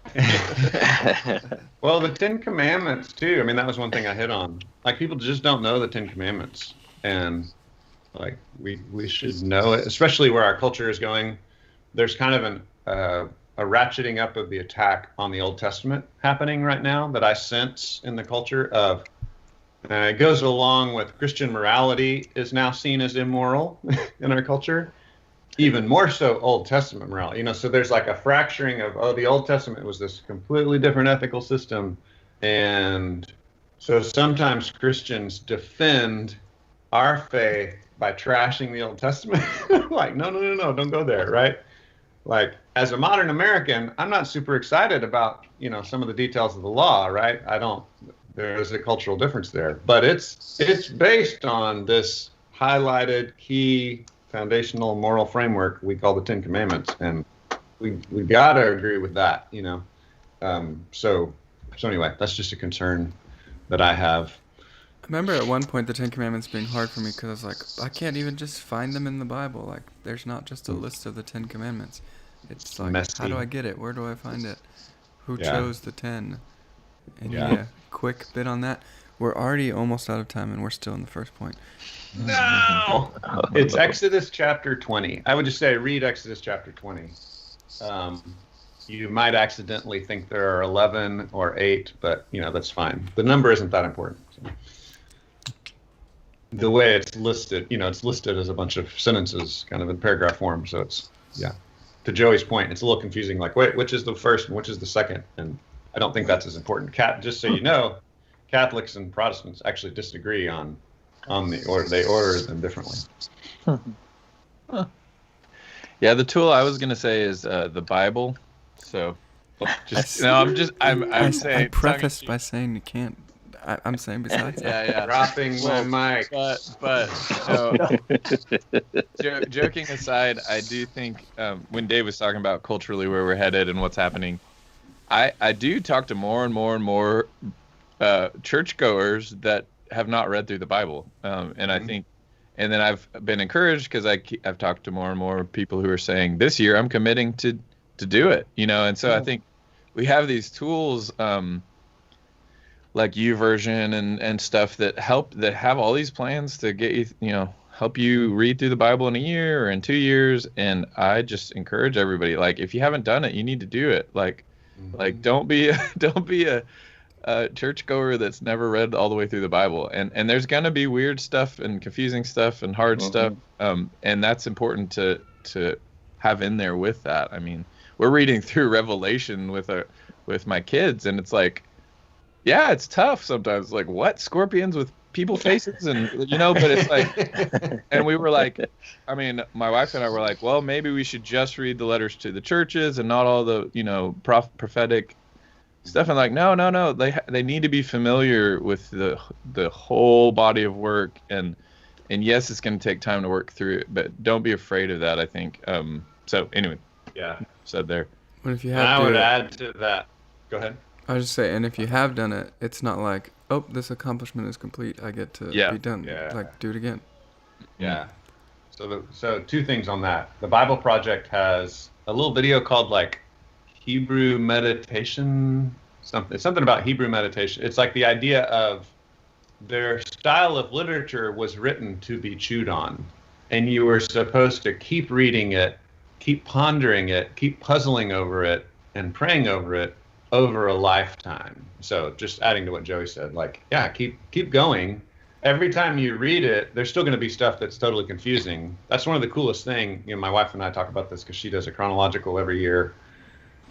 Well, the Ten Commandments too. I mean, that was one thing I hit on. Like, people just don't know the Ten Commandments, and like we should know it, especially where our culture is going. There's kind of a ratcheting up of the attack on the Old Testament happening right now that I sense in the culture of. It goes along with Christian morality is now seen as immoral in our culture, even more so Old Testament morality. So there's like a fracturing of, the Old Testament was this completely different ethical system. And so sometimes Christians defend our faith by trashing the Old Testament. Like, no, don't go there, right? Like, as a modern American, I'm not super excited about, some of the details of the law, right? There's a cultural difference there, but it's based on this highlighted key foundational moral framework we call the Ten Commandments, and we gotta agree with that, So anyway, that's just a concern that I have. I remember at one point the Ten Commandments being hard for me because I was like, I can't even just find them in the Bible. Like, there's not just a list of the Ten Commandments. It's like, messy. How do I get it? Where do I find it? Who chose the 10? And quick bit on that. We're already almost out of time, and we're still in the first point. No! It's Exodus chapter 20. I would just say read Exodus chapter 20. You might accidentally think there are 11 or 8, but, that's fine. The number isn't that important. So. The way it's listed, it's listed as a bunch of sentences kind of in paragraph form. So it's, to Joey's point, it's a little confusing. Like, wait, which is the first and which is the second? And I don't think that's as important. Just so you know, Catholics and Protestants actually disagree on the order. They order them differently. Yeah, the tool I was gonna say is the Bible. So, I'm saying. I prefaced by saying you can't. I'm saying besides that. Yeah. Dropping my mic. But joking aside, I do think when Dave was talking about culturally where we're headed and what's happening. I do talk to more and more churchgoers that have not read through the Bible, and I think, and then I've been encouraged because I've talked to more and more people who are saying this year I'm committing to do it, and so I think we have these tools like YouVersion and stuff that have all these plans to get you, help you read through the Bible in a year or in 2 years, and I just encourage everybody, like, if you haven't done it, you need to do it, like don't be a churchgoer that's never read all the way through the Bible, and there's gonna be weird stuff and confusing stuff and hard stuff, and that's important to have in there with that. I mean, we're reading through Revelation with my kids, and it's like, yeah, it's tough sometimes. Like, what, scorpions with people faces, and but it's like, and we were like, I mean, my wife and I were like, well, maybe we should just read the letters to the churches and not all the prophetic stuff. And like, no, they need to be familiar with the whole body of work, and yes, it's going to take time to work through it, but don't be afraid of that, I think. So anyway, said there. But if you have I would add to that. Go ahead. I was just saying, and if you have done it, it's not like, oh, this accomplishment is complete, I get to be done. Like, do it again. Yeah. So two things on that. The Bible Project has a little video called like Hebrew meditation, something about Hebrew meditation. It's like the idea of their style of literature was written to be chewed on, and you were supposed to keep reading it, keep pondering it, keep puzzling over it, and praying over it over a lifetime. So just adding to what Joey said, like, keep going. Every time you read it, there's still going to be stuff that's totally confusing. That's one of the coolest things. My wife and I talk about this because she does a chronological every year.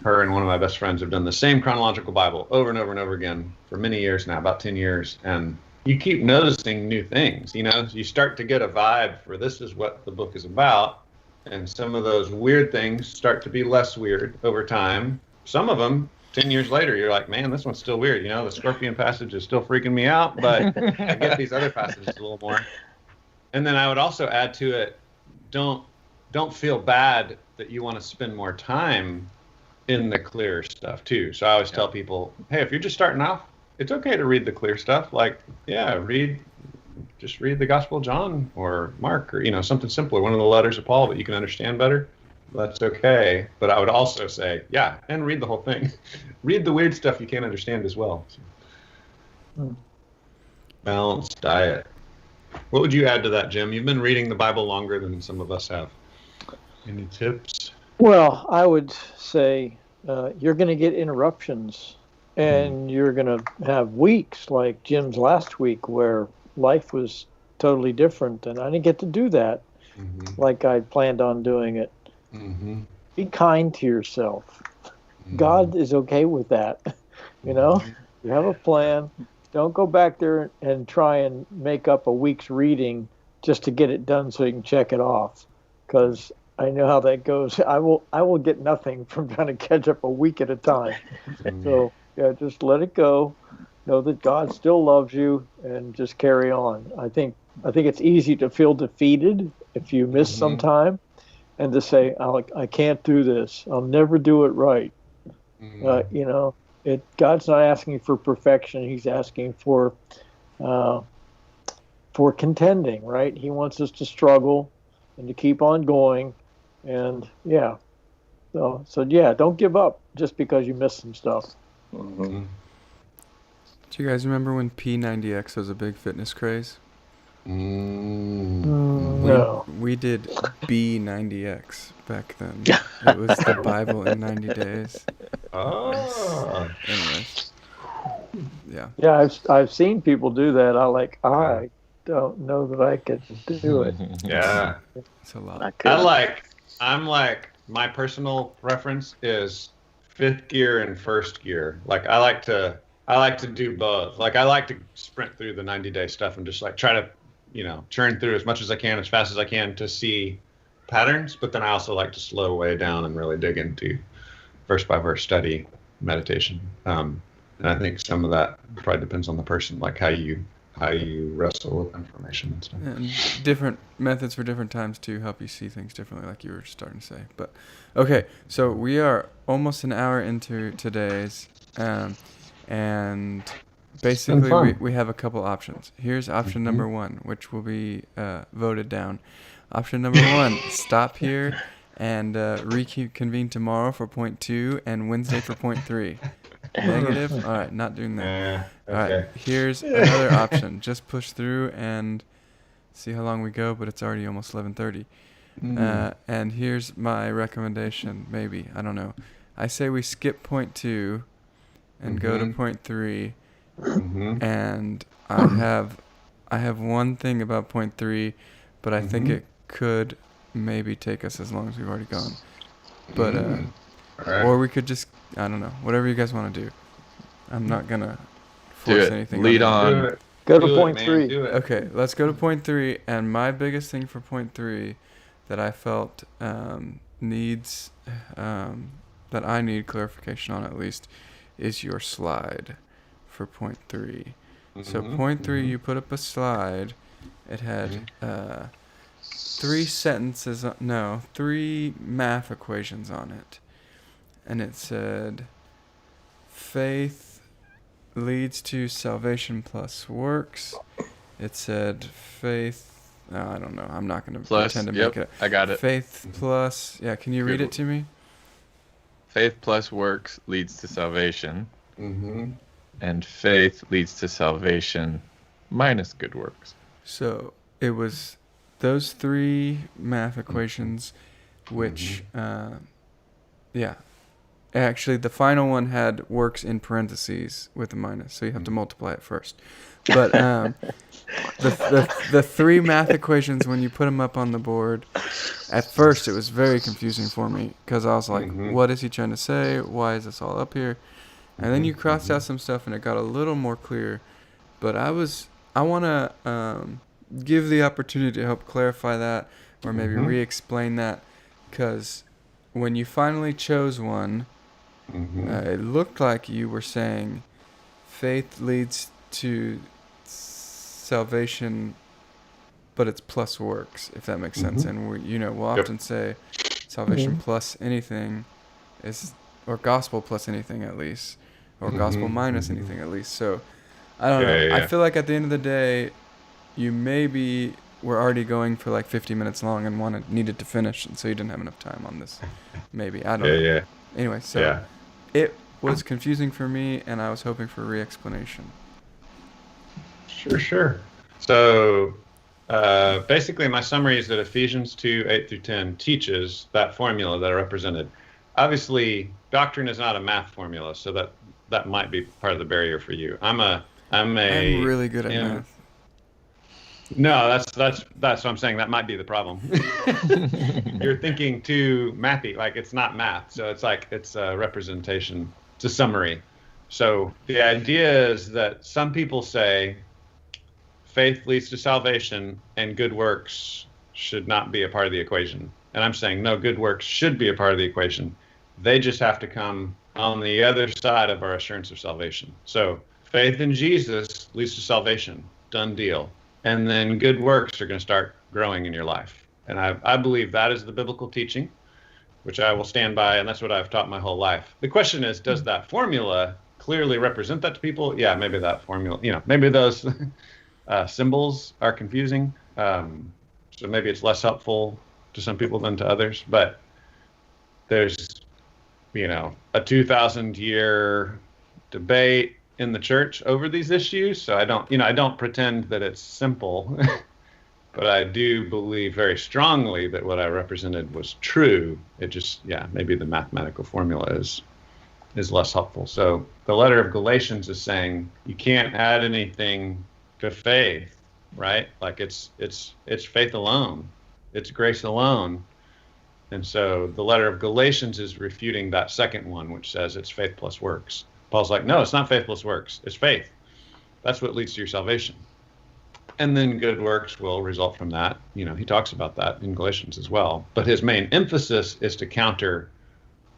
Her and one of my best friends have done the same chronological Bible over and over and over again for many years now, about 10 years. And you keep noticing new things. You start to get a vibe for this is what the book is about, and some of those weird things start to be less weird over time. Some of them 10 years later, you're like, man, this one's still weird. The scorpion passage is still freaking me out, but I get these other passages a little more. And then I would also add to it, don't feel bad that you want to spend more time in the clear stuff too. So I always tell people, hey, if you're just starting off, it's okay to read the clear stuff. Like, just read the Gospel of John or Mark or, something simpler, one of the letters of Paul that you can understand better. That's okay. But I would also say, and read the whole thing. Read the weird stuff you can't understand as well. Balanced diet. What would you add to that, Jim? You've been reading the Bible longer than some of us have. Any tips? Well, I would say you're going to get interruptions, and you're going to have weeks like Jim's last week where life was totally different, and I didn't get to do that like I planned on doing it. Be kind to yourself. God is okay with that. You have a plan. Don't go back there and try and make up a week's reading just to get it done so you can check it off, because I know how that goes. I will get nothing from trying to catch up a week at a time. So just let it go. Know that God still loves you, and just carry on. I think it's easy to feel defeated if you miss some time, and to say, I can't do this. I'll never do it right. God's not asking for perfection. He's asking for contending, right? He wants us to struggle and to keep on going. And so don't give up just because you missed some stuff. Do you guys remember when P90X was a big fitness craze? No. We did B90X back then. It was the Bible in 90 days. Oh. Anyways. Yeah. Yeah, I've seen people do that. I don't know that I could do it. Yeah. It's a lot. My personal preference is fifth gear and first gear. Like I like to do both. Like I like to sprint through the 90-day stuff and just like try to, churn through as much as I can, as fast as I can to see patterns. But then I also like to slow way down and really dig into verse by verse study, meditation. And I think some of that probably depends on the person, like how you wrestle with information and stuff. And different methods for different times to help you see things differently, like you were starting to say. But okay, so we are almost an hour into today's, and basically we have a couple options. Here's option number 1, which will be voted down. Option number 1: stop here and reconvene tomorrow for point 2 and Wednesday for point 3. Negative? All right, not doing that. Okay. All right, here's another option. Just push through and see how long we go, but it's already almost 11:30. And here's my recommendation, maybe. I don't know. I say we skip point 2 and go to point 3. And I have one thing about point 3, but I think it could maybe take us as long as we've already gone. But Right. or we could just, I don't know, whatever you guys want to do. I'm not gonna force anything. Lead on. on. Do it. Go to Do it, point man. 3. Do it. Okay, let's go to point 3. And my biggest thing for point 3 that I felt needs, that I need clarification on at least, is your slide for point 3. So point 3, you put up a slide. It had 3 math equations on it. And it said, faith leads to salvation plus works. It said faith, I don't know, I'm not going to pretend to make it up. I got it. Faith plus, can you read it to me? Faith plus works leads to salvation. Mm-hmm. And faith leads to salvation minus good works. So it was those 3 math equations, which, actually the final one had works in parentheses with a minus, so you have to multiply it first. But the 3 math equations, when you put them up on the board, at first it was very confusing for me, because I was like, what is he trying to say? Why is this all up here? And then you crossed out some stuff and it got a little more clear. But I was I want to give the opportunity to help clarify that, or maybe re-explain that, because when you finally chose one, it looked like you were saying faith leads to salvation, but it's plus works, if that makes sense. And we'll often say salvation plus anything is, or gospel plus anything at least, or gospel minus anything at least. So I don't know. I feel like at the end of the day, you maybe were already going for like 50 minutes long and needed to finish, and so you didn't have enough time on this. Maybe, I don't know. Yeah. Anyway, so it was confusing for me, and I was hoping for a re-explanation. Sure. So basically, my summary is that Ephesians 2, 8 through 10 teaches that formula that I represented. Obviously, doctrine is not a math formula, so that might be part of the barrier for you. I'm really good at math. No, that's what I'm saying. That might be the problem. You're thinking too mathy, like it's not math. So it's a representation. It's a summary. So the idea is that some people say faith leads to salvation and good works should not be a part of the equation. And I'm saying no, good works should be a part of the equation. They just have to come on the other side of our assurance of salvation. So faith in Jesus leads to salvation. Done deal. And then good works are going to start growing in your life. And I believe that is the biblical teaching, which I will stand by, and that's what I've taught my whole life. The question is, does that formula clearly represent that to people? Yeah, maybe that formula, maybe those symbols are confusing. So maybe it's less helpful to some people than to others. But there's, a 2,000-year debate in the church over these issues. So I don't pretend that it's simple, but I do believe very strongly that what I represented was true. It just, maybe the mathematical formula is less helpful. So the letter of Galatians is saying you can't add anything to faith, right? Like it's faith alone. It's grace alone. And so the letter of Galatians is refuting that second one, which says it's faith plus works. Paul's like, no, it's not faith plus works. It's faith. That's what leads to your salvation. And then good works will result from that. He talks about that in Galatians as well. But his main emphasis is to counter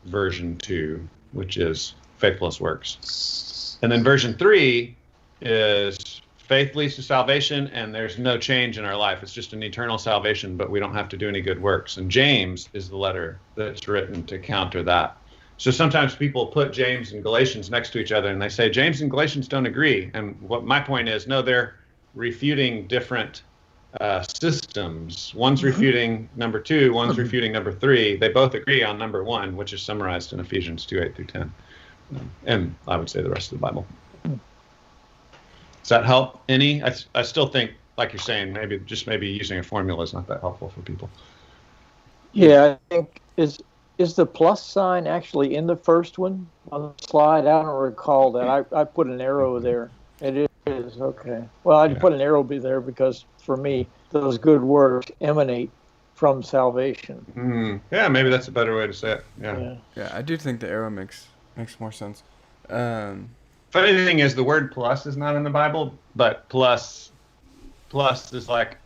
version 2, which is faith plus works. And then version 3 is faith leads to salvation, and there's no change in our life. It's just an eternal salvation, but we don't have to do any good works. And James is the letter that's written to counter that. So sometimes people put James and Galatians next to each other, and they say James and Galatians don't agree. And what my point is, no, they're refuting different systems. One's refuting number 2, one's refuting number 3. They both agree on number 1, which is summarized in Ephesians 2, 8 through 10. And I would say the rest of the Bible. Does that help any? I still think, like you're saying, maybe using a formula is not that helpful for people. Yeah, I think is the plus sign actually in the first one on the slide? I don't recall that. I put an arrow there. It is, okay. Well, I put an arrow there because for me, those good works emanate from salvation. Yeah, maybe that's a better way to say it. Yeah, I do think the arrow makes more sense. Funny thing is, the word plus is not in the Bible, but plus is like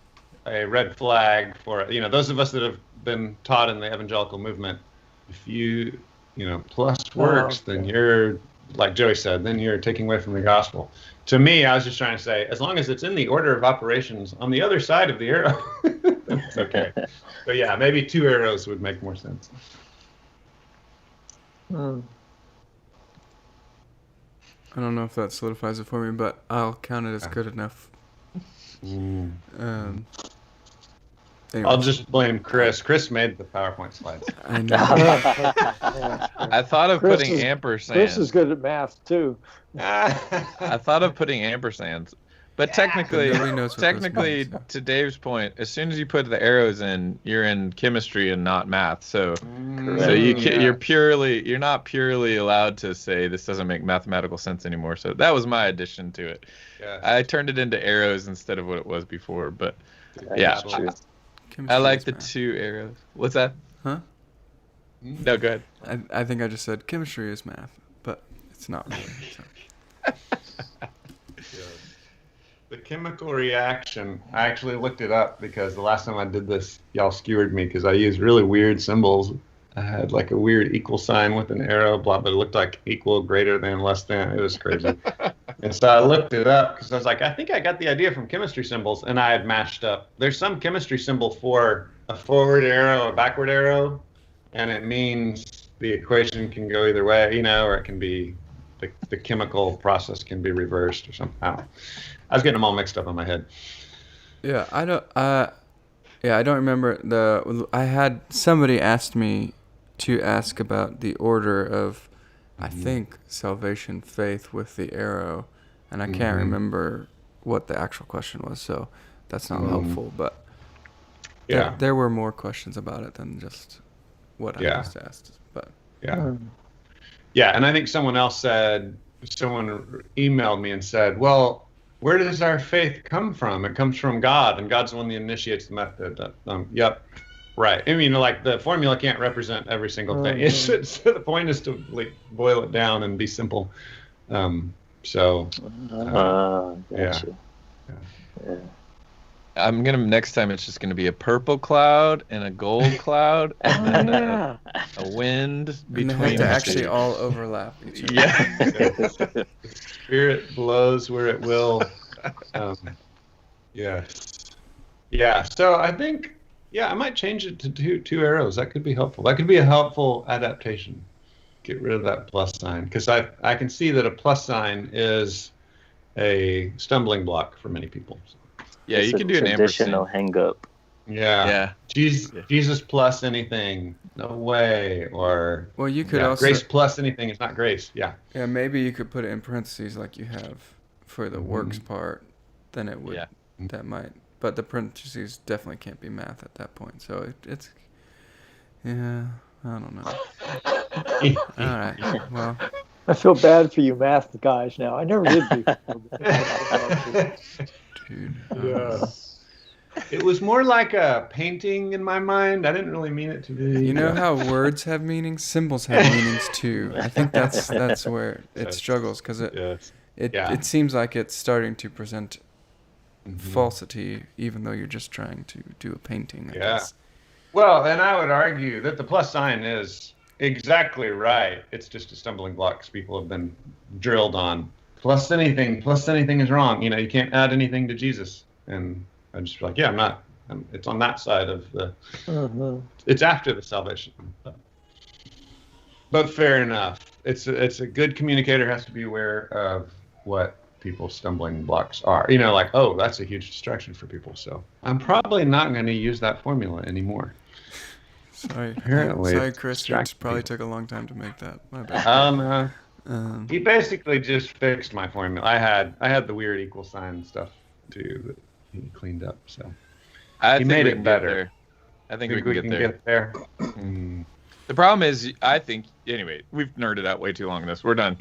a red flag for, those of us that have been taught in the evangelical movement. If you, plus works, then you're, like Joey said, then you're taking away from the gospel. To me, I was just trying to say, as long as it's in the order of operations on the other side of the arrow, it's okay. But yeah, maybe 2 arrows would make more sense. I don't know if that solidifies it for me, but I'll count it as good enough. Anyway. I'll just blame Chris. Chris made the PowerPoint slides. I know. I thought of putting ampersands. Chris is good at math, too. I thought of putting ampersands. But technically, to Dave's point, as soon as you put the arrows in, you're in chemistry and not math. So you're not purely allowed to say this doesn't make mathematical sense anymore. So that was my addition to it. Yeah. I turned it into arrows instead of what it was before. But yeah, I like the 2 arrows. What's that? Huh? No, go ahead. I think I just said chemistry is math, but it's not really. So. The chemical reaction, I actually looked it up because the last time I did this, y'all skewered me because I used really weird symbols. I had like a weird equal sign with an arrow, blah, but it looked like equal, greater than, less than. It was crazy. And so I looked it up because I was like, I think I got the idea from chemistry symbols, and I had matched up. There's some chemistry symbol for a forward arrow, a backward arrow, and it means the equation can go either way, or it can be the chemical process can be reversed or something. I don't know. I was getting them all mixed up in my head. Yeah, I don't. Yeah, I don't remember I had somebody asked me to ask about the order of, I think, salvation, faith with the arrow, and I can't remember what the actual question was, so that's not helpful. But yeah, there were more questions about it than just what I just asked. But yeah, and I think someone emailed me and said, well, where does our faith come from? It comes from God, and God's the one that initiates the method. Yep, right. I mean, like the formula can't represent every single thing. So the point is to boil it down and be simple. Gotcha. Yeah. I'm gonna next time. It's just gonna be a purple cloud and a gold cloud, and then a wind and they between. have to the actually two. all overlap each other. Yeah. Spirit blows where it will. Yes. Yeah. So I think, I might change it to two arrows. That could be helpful. That could be a helpful adaptation. Get rid of that plus sign, because I can see that a plus sign is a stumbling block for many people. So. Yeah, it's you can do an traditional ampersand. hang up. Yeah. Jesus plus anything, no way. Or Well, you could also grace plus anything is not grace. Yeah. Yeah, maybe you could put it in parentheses like you have for the works part. Then it would. Yeah. That might. But the parentheses definitely can't be math at that point. So it's. Yeah, I don't know. All right. Well. I feel bad for you math guys now. I never did before. Dude. Yeah. It was more like a painting in my mind. I didn't really mean it to be. You know how words have meanings? Symbols have meanings too. I think that's where it struggles, because it seems like it's starting to present falsity, even though you're just trying to do a painting. I guess. Well, and I would argue that the plus sign is exactly right. It's just a stumbling block because people have been drilled on plus anything is wrong. You can't add anything to Jesus. And I'm just like, it's on that side of the, it's after the salvation. But fair enough. It's a good communicator has to be aware of what people's stumbling blocks are. Like, oh, that's a huge distraction for people. So I'm probably not going to use that formula anymore. Sorry. Apparently, Sorry, Chris. It probably took a long time to make that. My bad. He basically just fixed my formula. I had the weird equal sign stuff too that he cleaned up. So he made it better. I think we can get there. The problem is, I think. Anyway, we've nerded out way too long on this. We're done.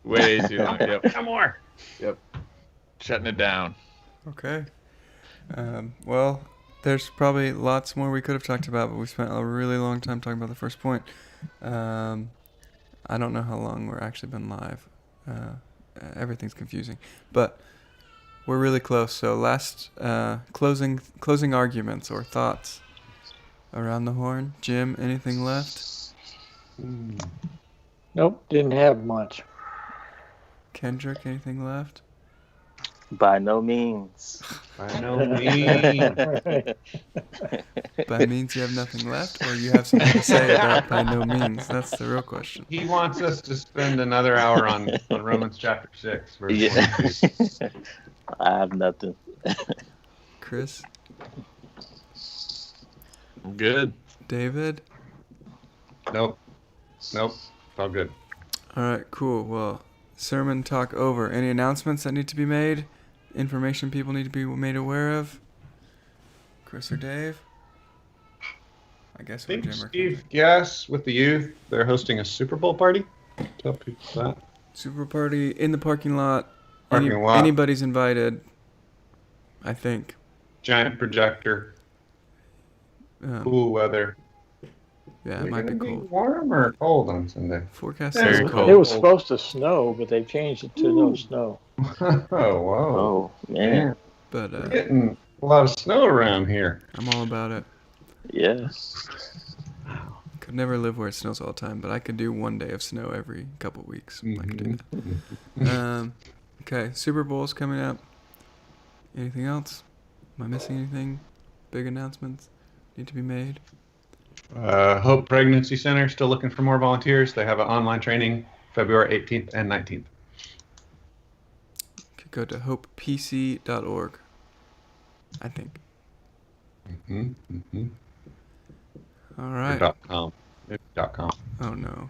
Way too long. Yep. No more. Yep. Shutting it down. Okay. Well, there's probably lots more we could have talked about, but we spent a really long time talking about the first point. I don't know how long we're actually been live. Everything's confusing, but we're really close. So last closing arguments or thoughts around the horn. Jim, anything left? Nope, didn't have much. Kendrick, anything left? By no means. By no means. By means you have nothing left, or you have something to say about by no means? That's the real question. He wants us to spend another hour on Romans chapter 6. Yeah. I have nothing. Chris? I'm good. David? Nope. It's all good. All right, cool. Well, sermon talk over. Any announcements that need to be made? Information people need to be made aware of? Chris or Dave? I guess we're Jim or Steve Guess with the youth. They're hosting a Super Bowl party. Tell people that. Super party in the parking lot. Lot. Anybody's invited, I think. Giant projector. Cool weather. Yeah, Is it might be gonna cold. warm or cold on Sunday? Forecast Very says cold. It was cold. supposed to snow, but they've changed it to no Ooh. snow. Oh, whoa. Oh man, Man, But we're getting a lot of snow around here. I'm all about it. yes. Could never live where it snows all the time, but I could do one day of snow every couple weeks. I could do that. Okay, Super Bowl's coming up. Anything else? Am I missing anything? Big announcements need to be made? Hope Pregnancy Center still looking for more volunteers. They have an online training February 18th and 19th. Could go to hopepc.org, I think. All right. .com. Maybe .com. Oh no.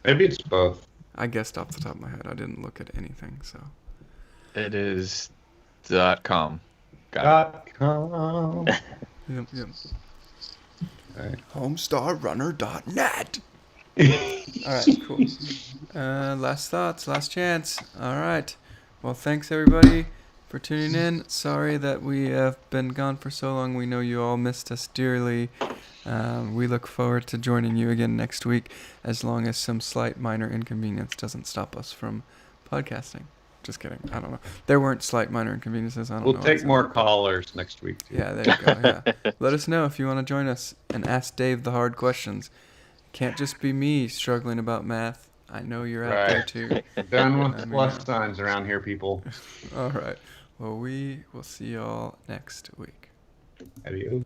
Maybe it's both. I guessed off the top of my head. I didn't look at anything, so. It is .com. .com. Yep. Okay. Homestarrunner.net. All right, cool. Last thoughts, last chance. All right. Well, thanks everybody for tuning in. Sorry that we have been gone for so long. We know you all missed us dearly. We look forward to joining you again next week, as long as some slight minor inconvenience doesn't stop us from podcasting. Just kidding. I don't know. There weren't slight minor inconveniences. I don't know. We'll take more callers next week, too. Yeah, there you go. Yeah. Let us know if you want to join us and ask Dave the hard questions. Can't just be me struggling about math. I know you're out there too. Done Let with me plus know. signs around here, people. All right. Well, we will see y'all next week. Adios.